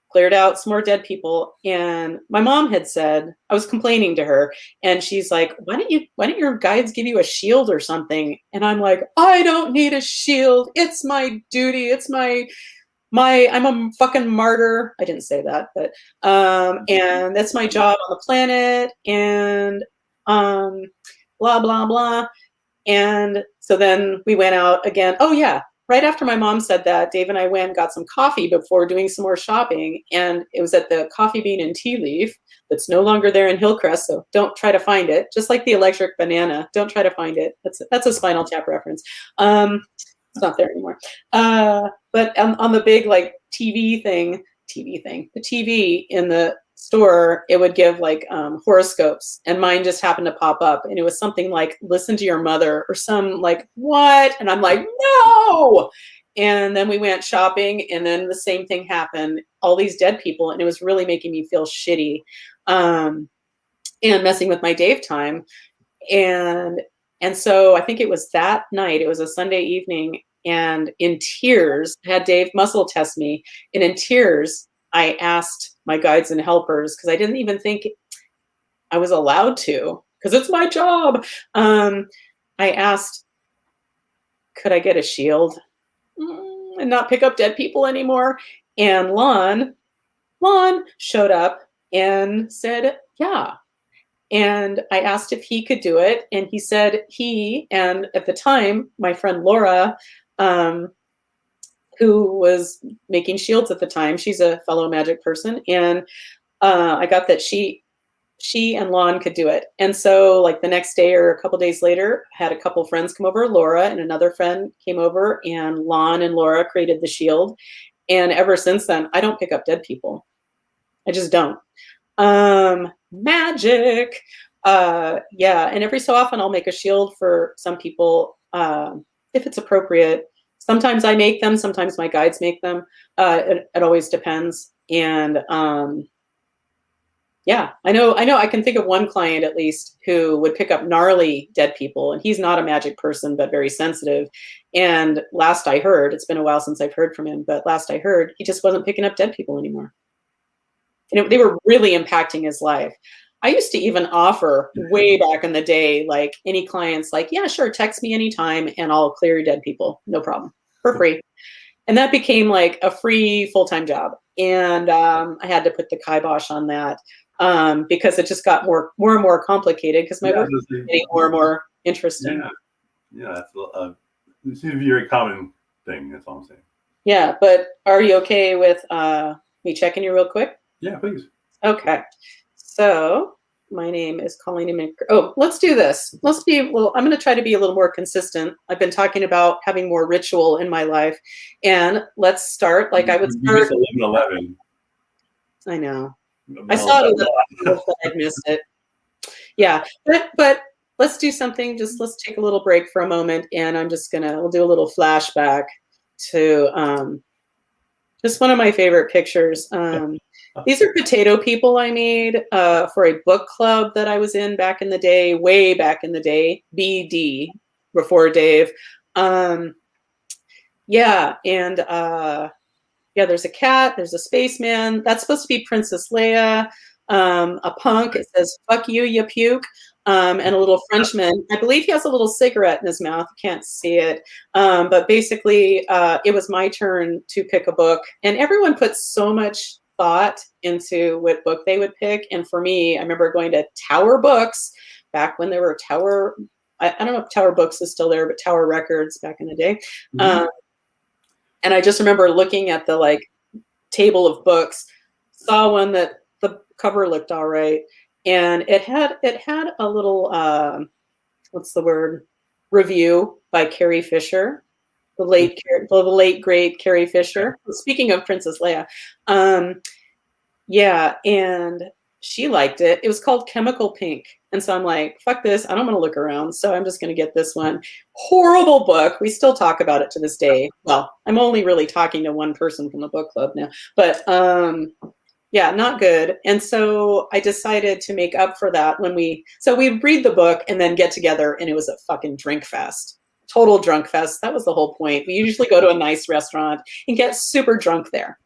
Speaker 1: cleared out some more dead people. And my mom had said, I was complaining to her, and she's like, why don't your guides give you a shield or something? And I'm like, I don't need a shield. It's my duty. It's I'm a fucking martyr. I didn't say that, but and that's my job on the planet, and blah blah blah. And so then we went out again. Oh yeah, right after my mom said that, Dave and I went and got some coffee before doing some more shopping, and it was at the Coffee Bean and Tea Leaf that's no longer there in Hillcrest, so don't try to find it. Just like the Electric Banana, don't try to find it. That's a Spinal Tap reference. It's not there anymore. But on the big like the TV in the store, it would give like horoscopes, and mine just happened to pop up, and it was something like listen to your mother or some like what, and I'm like no. And then we went shopping, and then the same thing happened, all these dead people, and it was really making me feel shitty and messing with my Dave time. And so I think it was that night, it was a Sunday evening, and in tears, I had Dave muscle test me, and in tears I asked my guides and helpers, because I didn't even think I was allowed to, because it's my job. I asked, could I get a shield and not pick up dead people anymore? And Lon showed up and said, yeah. And I asked if he could do it, and he said he, and at the time, my friend Laura, who was making shields at the time, she's a fellow magic person, and I got that she and Lon could do it. And so like the next day or a couple days later, I had a couple friends come over, Laura and another friend came over, and Lon and Laura created the shield. And ever since then, I don't pick up dead people. I just don't. Magic. Yeah. And every so often I'll make a shield for some people if it's appropriate. Sometimes I make them, sometimes my guides make them. It always depends. And Yeah, I know. I can think of one client at least who would pick up gnarly dead people, and he's not a magic person, but very sensitive. And last I heard, it's been a while since I've heard from him, but last I heard, he just wasn't picking up dead people anymore. And they were really impacting his life. I used to even offer way back in the day, like any clients, like, yeah, sure, text me anytime and I'll clear your dead people, no problem, for free. And that became like a free full-time job. And I had to put the kibosh on that because it just got more and more complicated because my work was getting more and more interesting.
Speaker 2: Yeah, that's it seems to be a very common thing. That's all I'm saying.
Speaker 1: Yeah, but are you okay with me checking you real quick?
Speaker 2: Yeah, please.
Speaker 1: Okay. So my name is Colleen. Oh, let's do this. Let's be, well, I'm going to try to be a little more consistent. I've been talking about having more ritual in my life. And let's start like I would start.
Speaker 2: 11.
Speaker 1: I know. I saw it, but I missed it. Yeah. But let's do something. Just let's take a little break for a moment. And I'm just going to, we'll do a little flashback to just one of my favorite pictures. These are potato people I made for a book club that I was in back in the day, way back in the day, BD, before Dave. Yeah, and yeah, there's a cat, there's a spaceman. That's supposed to be Princess Leia. A punk, it says, fuck you, you puke. And a little Frenchman. I believe he has a little cigarette in his mouth. You can't see it. But basically, it was my turn to pick a book. And everyone put so much thought into what book they would pick. And for me, I remember going to Tower Books back when there were Tower, I don't know if Tower Books is still there, but Tower Records back in the day. Mm-hmm. And I just remember looking at the like table of books, saw one that the cover looked all right. And it had a little, what's the word, review by Carrie Fisher, the late great Carrie Fisher. Speaking of Princess Leia, yeah, and she liked it. It was called Chemical Pink. And so I'm like, fuck this. I don't want to look around. So I'm just going to get this one. Horrible book. We still talk about it to this day. Well, I'm only really talking to one person from the book club now. But yeah, not good. And so I decided to make up for that when we'd read the book and then get together, and it was a fucking drink fest. Total drunk fest. That was the whole point. We usually go to a nice restaurant and get super drunk there.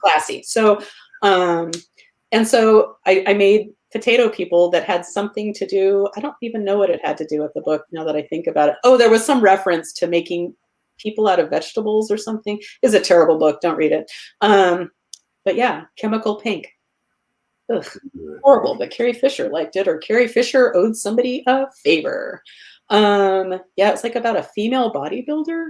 Speaker 1: Classy. So, and so I made potato people that had something to do. I don't even know what it had to do with the book now that I think about it. Oh, there was some reference to making people out of vegetables or something. It's a terrible book. Don't read it. But yeah, Chemical Pink. Ugh, horrible. But Carrie Fisher liked it, or Carrie Fisher owed somebody a favor. Yeah, it's like about a female bodybuilder.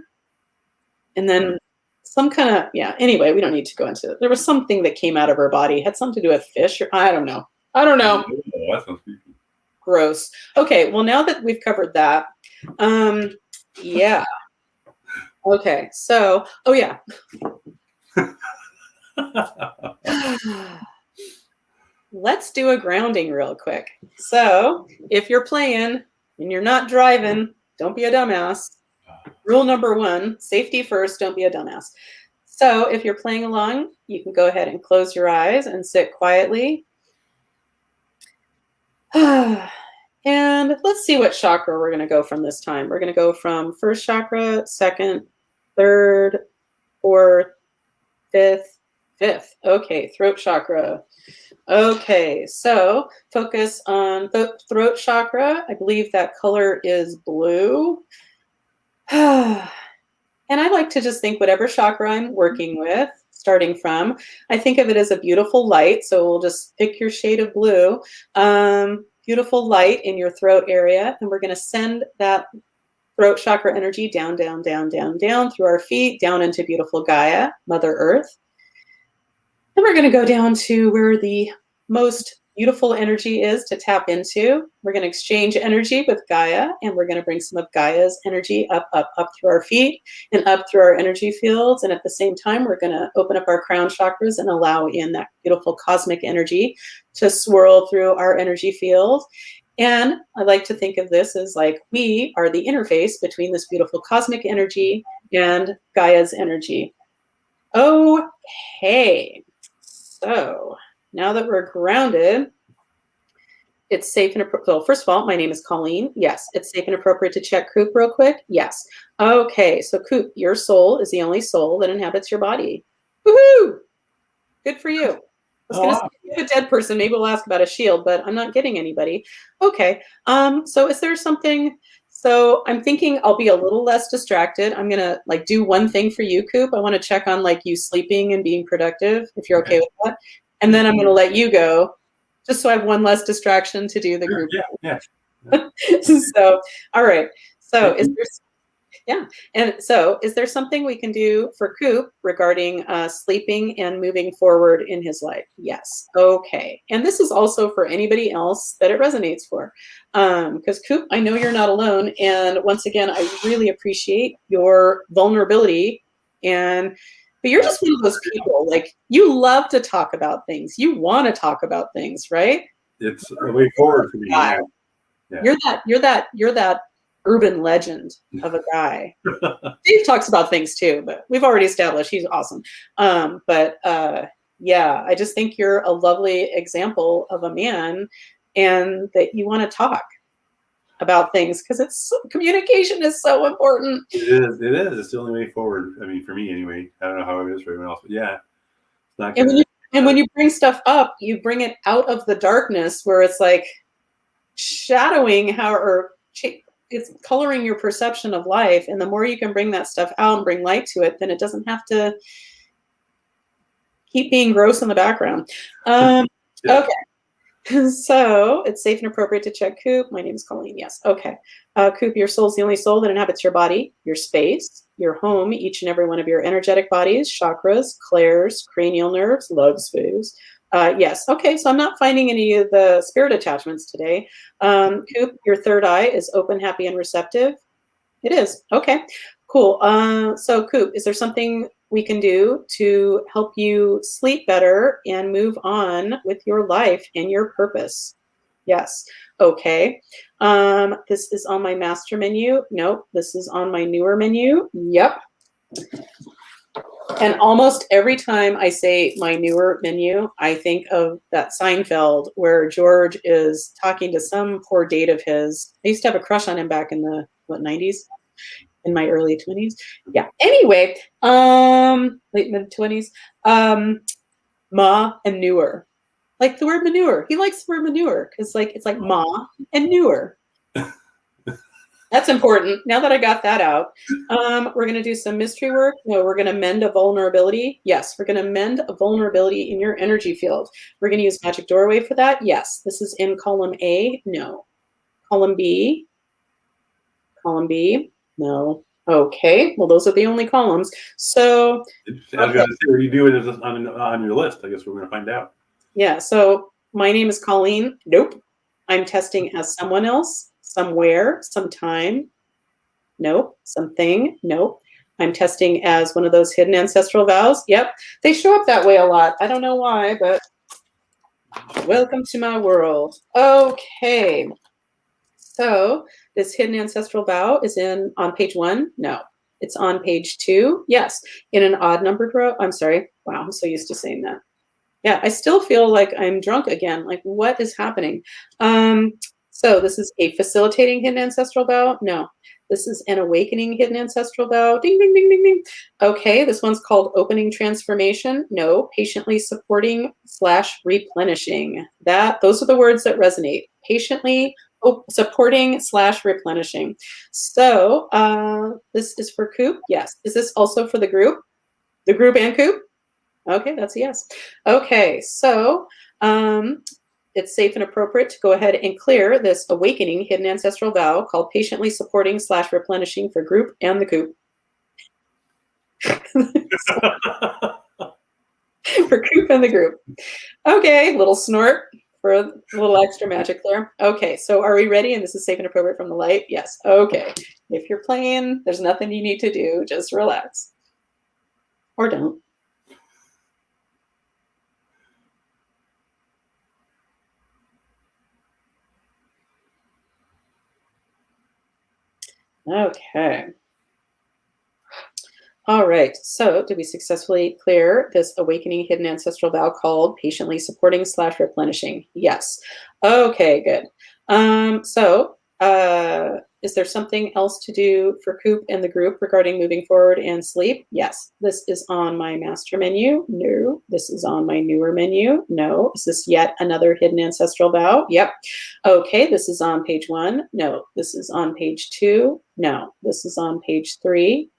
Speaker 1: And then some kind of, yeah, anyway, we don't need to go into it. There was something that came out of her body, had something to do with fish, or I don't know. Oh, that sounds creepy. Gross. Okay, well, now that we've covered that, yeah. Okay, so, oh yeah. Let's do a grounding real quick. So if you're playing and you're not driving, don't be a dumbass. Rule number 1, safety first, don't be a dumbass. So if you're playing along, you can go ahead and close your eyes and sit quietly. And let's see what chakra we're going to go from this time. We're going to go from first chakra, second, third, fourth, fifth. Okay, throat chakra. Okay, so focus on the throat chakra. I believe that color is blue. And I like to just think whatever chakra I'm working with, starting from, I think of it as a beautiful light. So we'll just pick your shade of blue. Beautiful light in your throat area. And we're going to send that throat chakra energy down, down, down, down, down through our feet, down into beautiful Gaia, Mother Earth. And we're going to go down to where the most beautiful energy is to tap into. We're going to exchange energy with Gaia, and we're going to bring some of Gaia's energy up, up, up through our feet and up through our energy fields. And at the same time, we're going to open up our crown chakras and allow in that beautiful cosmic energy to swirl through our energy field. And I like to think of this as like we are the interface between this beautiful cosmic energy and Gaia's energy. Okay. So now that we're grounded, It's safe and appropriate. Well, first of all, my name is Colleen. Yes. It's safe and appropriate to check Koop real quick. Yes. Okay. So Koop, your soul is the only soul that inhabits your body. Woohoo! Good for you. I was going to say, if you have a dead person, maybe we'll ask about a shield, but I'm not getting anybody. Okay. So is there something? So I'm thinking I'll be a little less distracted. I'm going to like do one thing for you, Koop. I want to check on like you sleeping and being productive, if you're okay with that. And then I'm going to let you go, just so I have one less distraction to do the group.
Speaker 2: Yeah.
Speaker 1: So, all right. So is there, yeah. And so is there something we can do for Koop regarding sleeping and moving forward in his life? Yes. Okay. And this is also for anybody else that it resonates for. Because Koop, I know you're not alone. And once again, I really appreciate your vulnerability. But you're just one of those people, like you love to talk about things. You want to talk about things, right?
Speaker 2: It's a way forward for me. Yeah.
Speaker 1: You're that urban legend of a guy. Steve talks about things too, but we've already established he's awesome. Yeah, I just think you're a lovely example of a man, and that you want to talk about things because communication is so important.
Speaker 2: It is. It's the only way forward. I mean, for me anyway. I don't know how it is for everyone else, but yeah, it's not gonna.
Speaker 1: And when you bring stuff up, you bring it out of the darkness where it's like shadowing it's coloring your perception of life. And the more you can bring that stuff out and bring light to it, then it doesn't have to keep being gross in the background. Okay. So it's safe and appropriate to check Koop. My name is Colleen. Yes. Okay. Koop, your soul is the only soul that inhabits your body, your space, your home, each and every one of your energetic bodies, chakras, clairs, cranial nerves, love space. Yes. Okay. So I'm not finding any of the spirit attachments today. Koop, your third eye is open, happy, and receptive. It is. Okay. Cool. So Koop, is there something we can do to help you sleep better and move on with your life and your purpose? Yes. Okay. This is on my master menu. Nope. This is on my newer menu. Yep. And almost every time I say my newer menu, I think of that Seinfeld where George is talking to some poor date of his. I used to have a crush on him back in the 90s, in my early 20s. Yeah. Anyway, late mid 20s. Ma and newer. Like the word manure. He likes the word manure because like it's like ma and newer. That's important. Now that I got that out, we're going to do some mystery work. No, we're going to mend a vulnerability. Yes, we're going to mend a vulnerability in your energy field. We're going to use magic doorway for that. Yes, this is in column A. No. Column B. Column B. No. Okay. Well, those are the only columns. So
Speaker 2: I was going to say, what do you do with it on your list? I guess we're going to find out.
Speaker 1: Yeah. So my name is Colleen. Nope. I'm testing as someone else. Somewhere, sometime, nope. Something, nope. I'm testing as one of those hidden ancestral vows. Yep, they show up that way a lot. I don't know why, but welcome to my world. Okay, so this hidden ancestral vow is on page 1. No, it's on page 2. Yes, in an odd numbered row. I'm sorry. Wow, I'm so used to saying that. Yeah, I still feel like I'm drunk again. Like, what is happening? So this is a facilitating hidden ancestral vow. No, this is an awakening hidden ancestral vow. Ding, ding, ding, ding, ding. Okay, this one's called opening transformation. No, patiently supporting / replenishing. Those are the words that resonate. Patiently supporting / replenishing. So this is for Koop. Yes. Is this also for the group? The group and Koop? Okay, that's a yes. Okay, so it's safe and appropriate to go ahead and clear this awakening hidden ancestral vow called patiently supporting / replenishing for group and the Koop. For Koop and the group. Okay, little snort for a little extra magic there. Okay, so are we ready? And this is safe and appropriate from the light? Yes. Okay. If you're playing, there's nothing you need to do. Just relax. Or don't. Okay. All right. So, did we successfully clear this awakening hidden ancestral vow called patiently supporting / replenishing? Yes. Okay, good. Is there something else to do for Coop and the group regarding moving forward and sleep? Yes. This is on my master menu. No. This is on my newer menu. No. Is this yet another hidden ancestral vow? Yep. Okay. This is on page 1. No. This is on page 2. No. This is on page 3.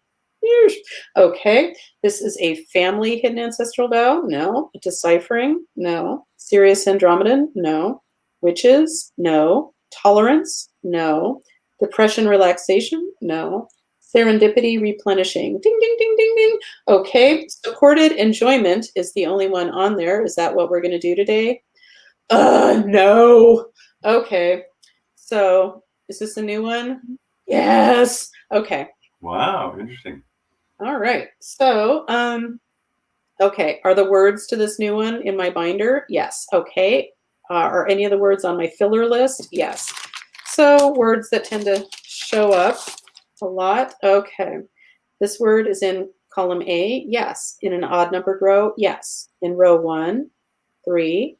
Speaker 1: Okay, this is a family hidden ancestral vow. No. Deciphering. No. Sirius Andromedan. No. Witches. No. Tolerance. No. Depression relaxation. No. Serendipity replenishing. Ding, ding, ding, ding, ding. Okay, supported enjoyment is the only one on there. Is that what we're going to do today? No. Okay, so is this a new one? Yes. Okay.
Speaker 2: Wow, interesting.
Speaker 1: All right. So, okay. Are the words to this new one in my binder? Yes. Okay. Are any of the words on my filler list? Yes. So, words that tend to show up a lot. Okay. This word is in column A. Yes. In an odd numbered row. Yes. In row 1, 3,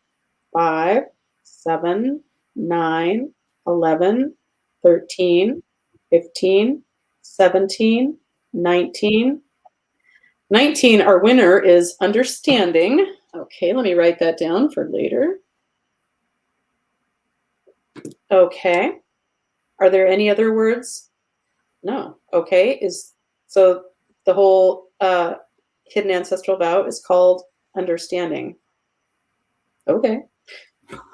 Speaker 1: 5, 7, 9, 11, 13, 15, 17, 19. 19, our winner is understanding. Okay, let me write that down for later. Okay. Are there any other words? No. Okay. So the whole hidden ancestral vow is called understanding. Okay.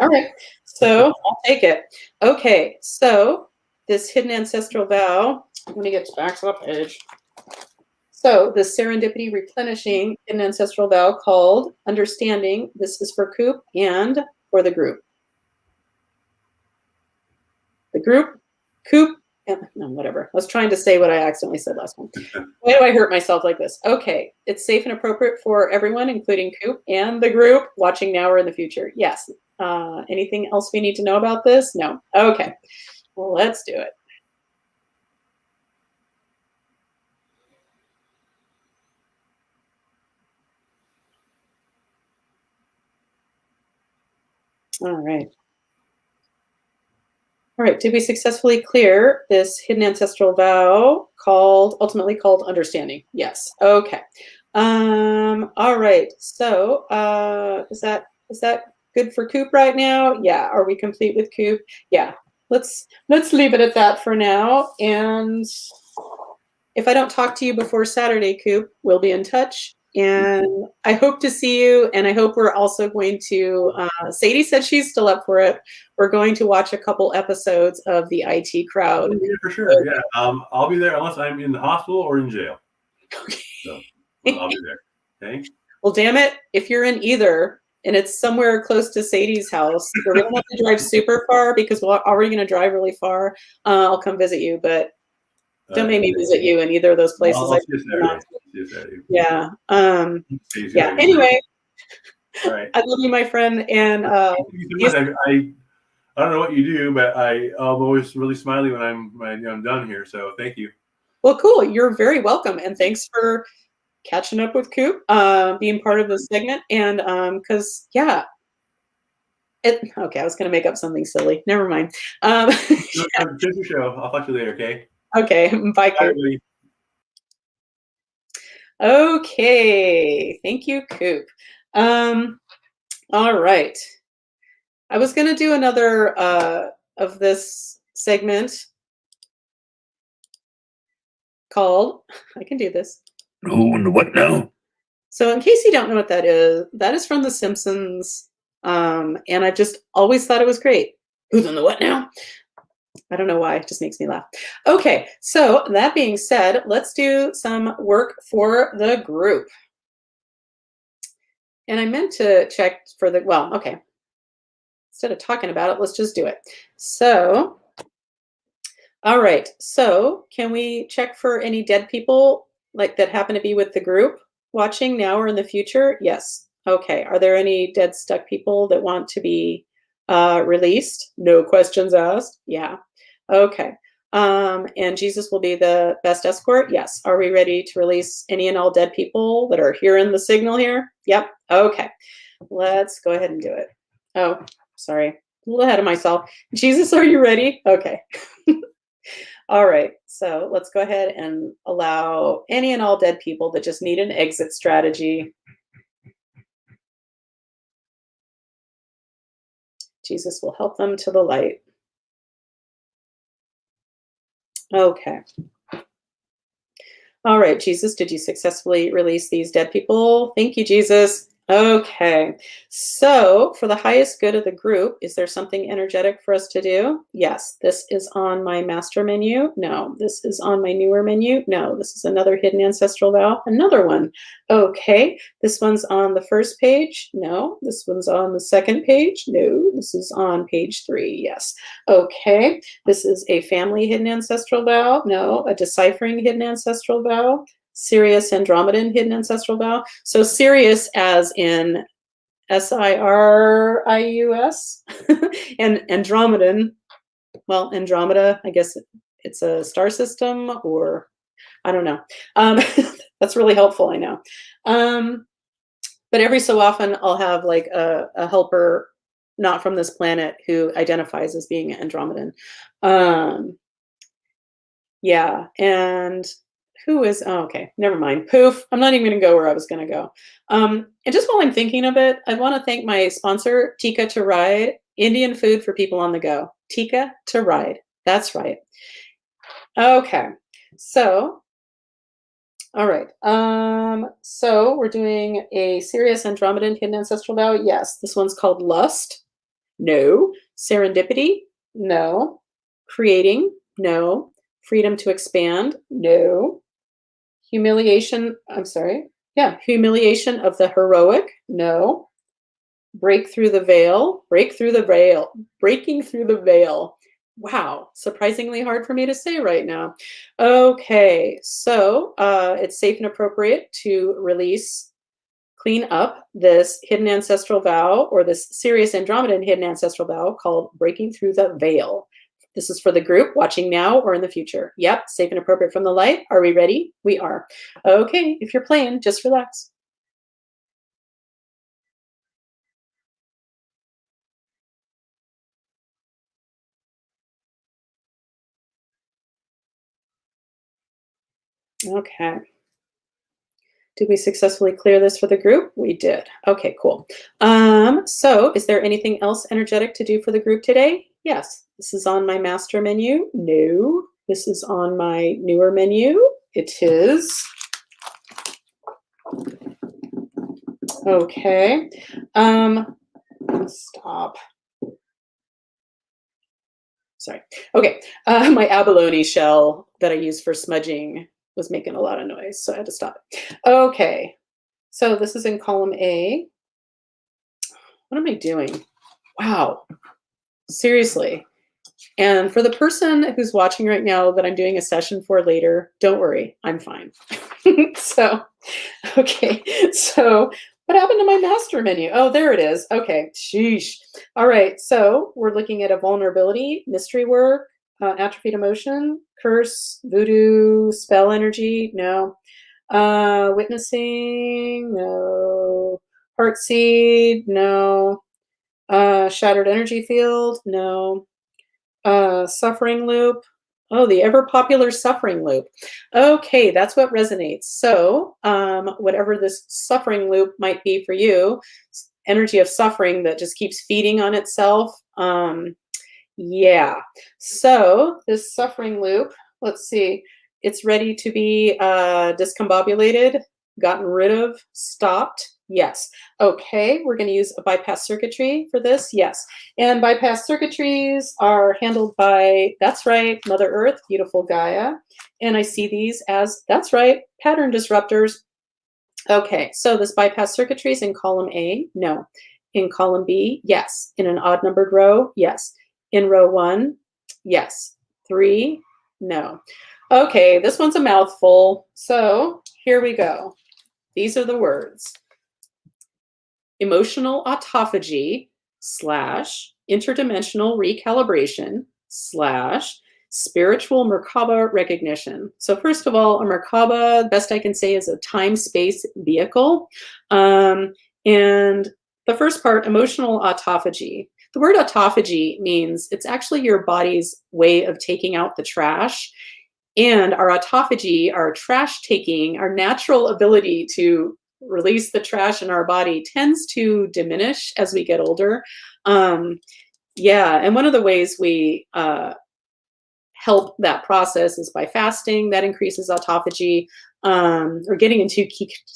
Speaker 1: All right. So I'll take it. Okay. So this hidden ancestral vow, let me get back to the page. So the serendipity replenishing hidden ancestral vow called understanding. This is for Coop and for the group. The group, Coop, no, whatever. I was trying to say what I accidentally said last one. Why do I hurt myself like this? Okay, it's safe and appropriate for everyone, including Coop and the group, watching now or in the future. Yes. Anything else we need to know about this? No. Okay. Well, let's do it. All right. All right, did we successfully clear this hidden ancestral vow ultimately called understanding? Yes. Okay. All right. So, is that good for Coop right now? Yeah. Are we complete with Coop? Yeah. Let's leave it at that for now. And if I don't talk to you before Saturday, Coop, we'll be in touch. And I hope to see you. And I hope we're also going to, Sadie said she's still up for it. We're going to watch a couple episodes of the IT Crowd.
Speaker 2: Oh, yeah, for sure. Yeah. I'll be there unless I'm in the hospital or in jail.
Speaker 1: Okay.
Speaker 2: So I'll be there. Okay.
Speaker 1: Well, damn it. If you're in either and it's somewhere close to Sadie's house, we're going to have to drive super far because we're already going to drive really far. I'll come visit you, but don't make me visit you in either of those places.
Speaker 2: I'll see you Saturday.
Speaker 1: Yeah. Yeah. Anyway,
Speaker 2: all right.
Speaker 1: I love you, my friend. And
Speaker 2: I don't know what you do, but I'm always really smiley when I'm done here. So thank you.
Speaker 1: Well, cool. You're very welcome, and thanks for catching up with Coop, being part of this segment, and because yeah. Okay, I was going to make up something silly. Never mind.
Speaker 2: Finish your show. I'll talk to you later. Okay.
Speaker 1: Okay. Bye, Coop. Okay. Thank you, Coop. All right. I was going to do another of this segment called, I can do this.
Speaker 3: Who and what now?
Speaker 1: So in case you don't know what that is from The Simpsons. And I just always thought it was great. Who's on the what now? I don't know why, it just makes me laugh. Okay, so that being said, let's do some work for the group. And I meant to check for the, well, okay. Instead of talking about it, let's just do it. So, all right, so can we check for any dead people like that happen to be with the group watching now or in the future? Yes. Okay, are there any dead stuck people that want to be released? No questions asked? Yeah. Okay. And Jesus will be the best escort. Yes. Are we ready to release any and all dead people that are hearing the signal here? Yep. Okay. Let's go ahead and do it. Oh, sorry. A little ahead of myself. Jesus, are you ready? Okay. All right. So let's go ahead and allow any and all dead people that just need an exit strategy. Jesus will help them to the light. Okay. All right, Jesus, did you successfully release these dead people? Thank you, Jesus. Okay, so for the highest good of the group, is there something energetic for us to do? Yes, this is on my master menu. No, this is on my newer menu. No, this is another hidden ancestral vow. Another one. Okay, this one's on the first page. No, this one's on the second page. No, this is on page 3. Yes. Okay, this is a family hidden ancestral vow. No, a deciphering hidden ancestral vow. Sirius Andromedan hidden ancestral vow. So Sirius as in Sirius and Andromedan, well, Andromeda, I guess it's a star system, or I don't know. That's really helpful, I know. But every so often I'll have like a helper not from this planet who identifies as being Andromedan. Yeah, and who is, oh, okay, never mind. Poof, I'm not even gonna go where I was gonna go. And just while I'm thinking of it, I wanna thank my sponsor, Tika to Ride, Indian food for people on the go. Tika to Ride, that's right. Okay, so, all right. So we're doing a Sirius Andromedan hidden ancestral vow. Yes, this one's called Lust. No. Serendipity. No. Creating. No. Freedom to expand. No. Humiliation. I'm sorry. Yeah. Humiliation of the heroic. No. Break through the veil. Break through the veil. Breaking through the veil. Wow, surprisingly hard for me to say right now. Okay, so it's safe and appropriate to release, clean up this hidden ancestral vow, or this Sirius Andromedan hidden ancestral vow called Breaking Through the Veil. This is for the group watching now or in the future. Yep, safe and appropriate from the light. Are we ready? We are. Okay, if you're playing, just relax. Okay. Did we successfully clear this for the group? We did. Okay, cool. So is there anything else energetic to do for the group today? Yes. This is on my master menu. No. This is on my newer menu. It is. Okay. Stop. Sorry. Okay. My abalone shell that I use for smudging was making a lot of noise, so I had to stop it. Okay. So this is in column A. What am I doing? Wow. Seriously. And for the person who's watching right now that I'm doing a session for later, don't worry, I'm fine. So, okay. So what happened to my master menu? Oh, there it is. Okay. Sheesh. All right. So we're looking at a vulnerability, mystery work, atrophied emotion, curse, voodoo, spell energy. No. Witnessing. No. Heart seed. No. Shattered energy field. No. Suffering loop. Oh, the ever popular suffering loop. Okay, that's what resonates. So whatever this suffering loop might be for you, energy of suffering that just keeps feeding on itself. Yeah. So this suffering loop, let's see, it's ready to be discombobulated, gotten rid of, stopped. Yes. Okay, we're going to use a bypass circuitry for this. Yes. And bypass circuitries are handled by, that's right, Mother Earth, beautiful Gaia. And I see these as, that's right, pattern disruptors. Okay, so this bypass circuitry is in column A. No. In column B, yes. In an odd numbered row, yes. In row 1, yes. 3, no. Okay, this one's a mouthful. So here we go. These are the words. Emotional autophagy / interdimensional recalibration / spiritual Merkaba recognition. So first of all, a Merkaba, best I can say, is a time-space vehicle. And the first part, emotional autophagy. The word autophagy means it's actually your body's way of taking out the trash. And our autophagy, our trash taking, our natural ability to release the trash in our body tends to diminish as we get older. Yeah, and one of the ways we help that process is by fasting. That increases autophagy, or getting into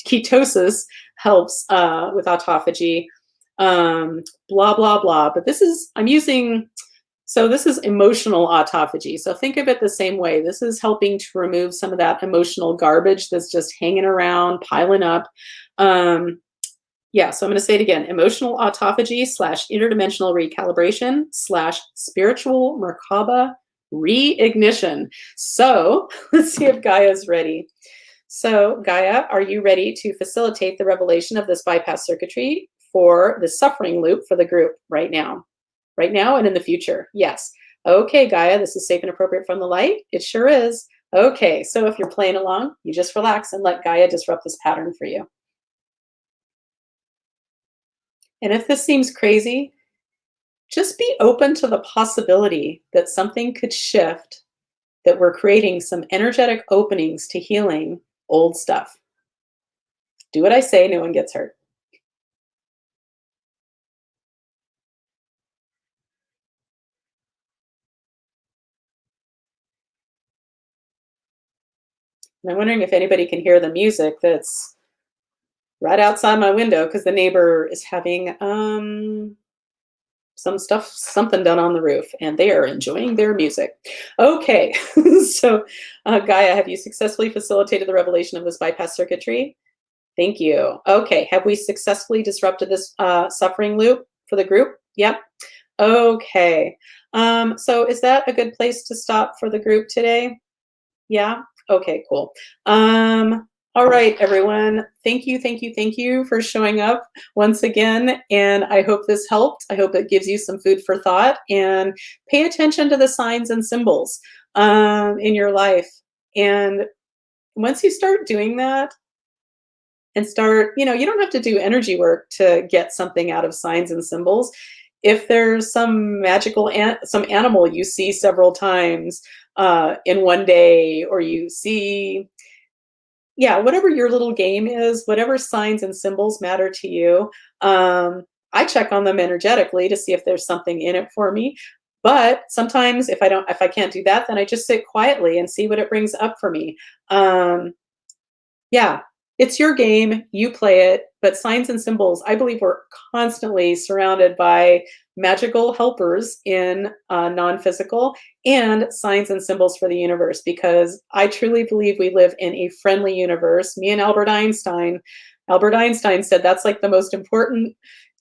Speaker 1: ketosis helps with autophagy. Blah blah blah. But this is this is emotional autophagy. So think of it the same way. This is helping to remove some of that emotional garbage that's just hanging around, piling up. Yeah, so I'm going to say it again: emotional autophagy / interdimensional recalibration / spiritual Merkaba reignition. So let's see if Gaia's ready. So Gaia, are you ready to facilitate the revelation of this bypass circuitry for the suffering loop for the group right now? Right now and in the future? Yes. Okay, Gaia, this is safe and appropriate from the light. It sure is. Okay, so if you're playing along, you just relax and let Gaia disrupt this pattern for you. And if this seems crazy, just be open to the possibility that something could shift, that we're creating some energetic openings to healing old stuff. Do what I say, no one gets hurt. And I'm wondering if anybody can hear the music that's right outside my window, because the neighbor is having something done on the roof, and they are enjoying their music. Okay, so Gaia, have you successfully facilitated the revelation of this bypass circuitry? Thank you. Okay, have we successfully disrupted this suffering loop for the group? Yep. Okay. So is that a good place to stop for the group today? Yeah? Okay, cool. All right, everyone. Thank you for showing up once again. And I hope this helped. I hope it gives you some food for thought. And pay attention to the signs and symbols in your life. And once you start doing that, and start, you don't have to do energy work to get something out of signs and symbols. If there's some some animal you see several times in one day, or you see, whatever your little game is, whatever signs and symbols matter to you, I check on them energetically to see if there's something in it for me. But sometimes if I can't do that, then I just sit quietly and see what it brings up for me. Yeah, it's your game, you play it, but signs and symbols, I believe we're constantly surrounded by magical helpers in non-physical, and signs and symbols for the universe, because I truly believe we live in a friendly universe. Me and Albert Einstein said that's like the most important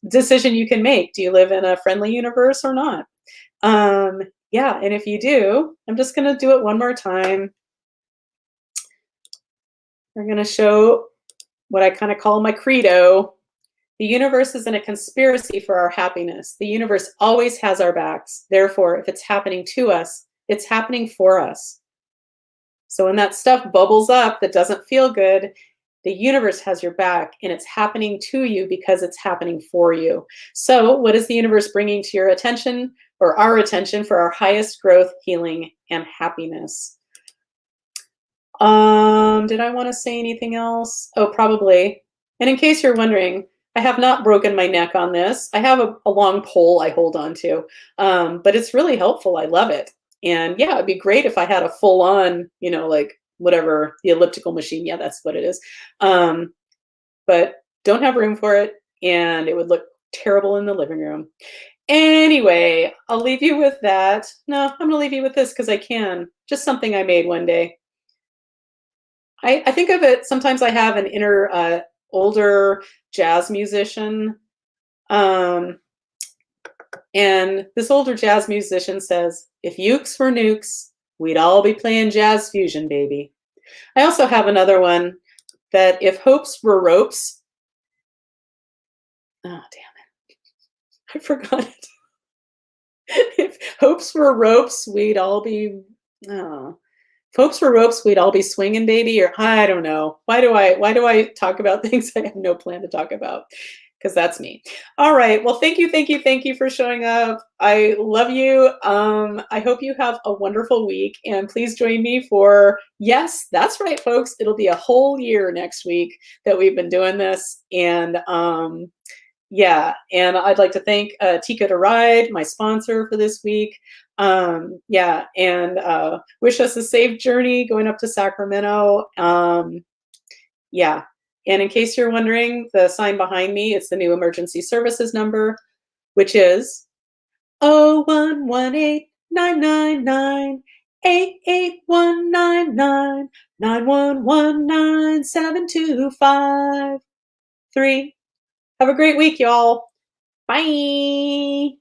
Speaker 1: decision you can make. Do you live in a friendly universe or not? Yeah, and if you do, I'm just going to do it one more time. We're going to show what I kind of call my credo. The universe is in a conspiracy for our happiness. The universe always has our backs. Therefore, if it's happening to us, it's happening for us. So when that stuff bubbles up that doesn't feel good, the universe has your back, and it's happening to you because it's happening for you. So what is the universe bringing to your attention, or our attention, for our highest growth, healing, and happiness? Did I want to say anything else? Oh, probably. And in case you're wondering, I have not broken my neck on this. I have a long pole I hold on to, but it's really helpful. I love it. And yeah, it'd be great if I had a full on, like whatever, the elliptical machine. Yeah, that's what it is. But don't have room for it, and it would look terrible in the living room. Anyway, I'll leave you with that. No, I'm going to leave you with this because I can. Just something I made one day. I think of it, sometimes I have an inner older jazz musician. And this older jazz musician says, if ukes were nukes, we'd all be playing jazz fusion, baby. I also have another one that if hopes were ropes, oh, damn it. I forgot it. If hopes were ropes, we'd all be Oh. If hopes were ropes, we'd all be swinging, baby, or I don't know. Why do I talk about things I have no plan to talk about? Because that's me. All right. Well, thank you for showing up. I love you. I hope you have a wonderful week, and please join me for, yes, that's right, folks. It'll be a whole year next week that we've been doing this, and yeah, and I'd like to thank Tika to Ride, my sponsor for this week. Yeah, and wish us a safe journey going up to Sacramento. Yeah, and in case you're wondering, the sign behind me, it's the new emergency services number, which is 0118-999-88199-9119725. Have a great week, y'all. Bye.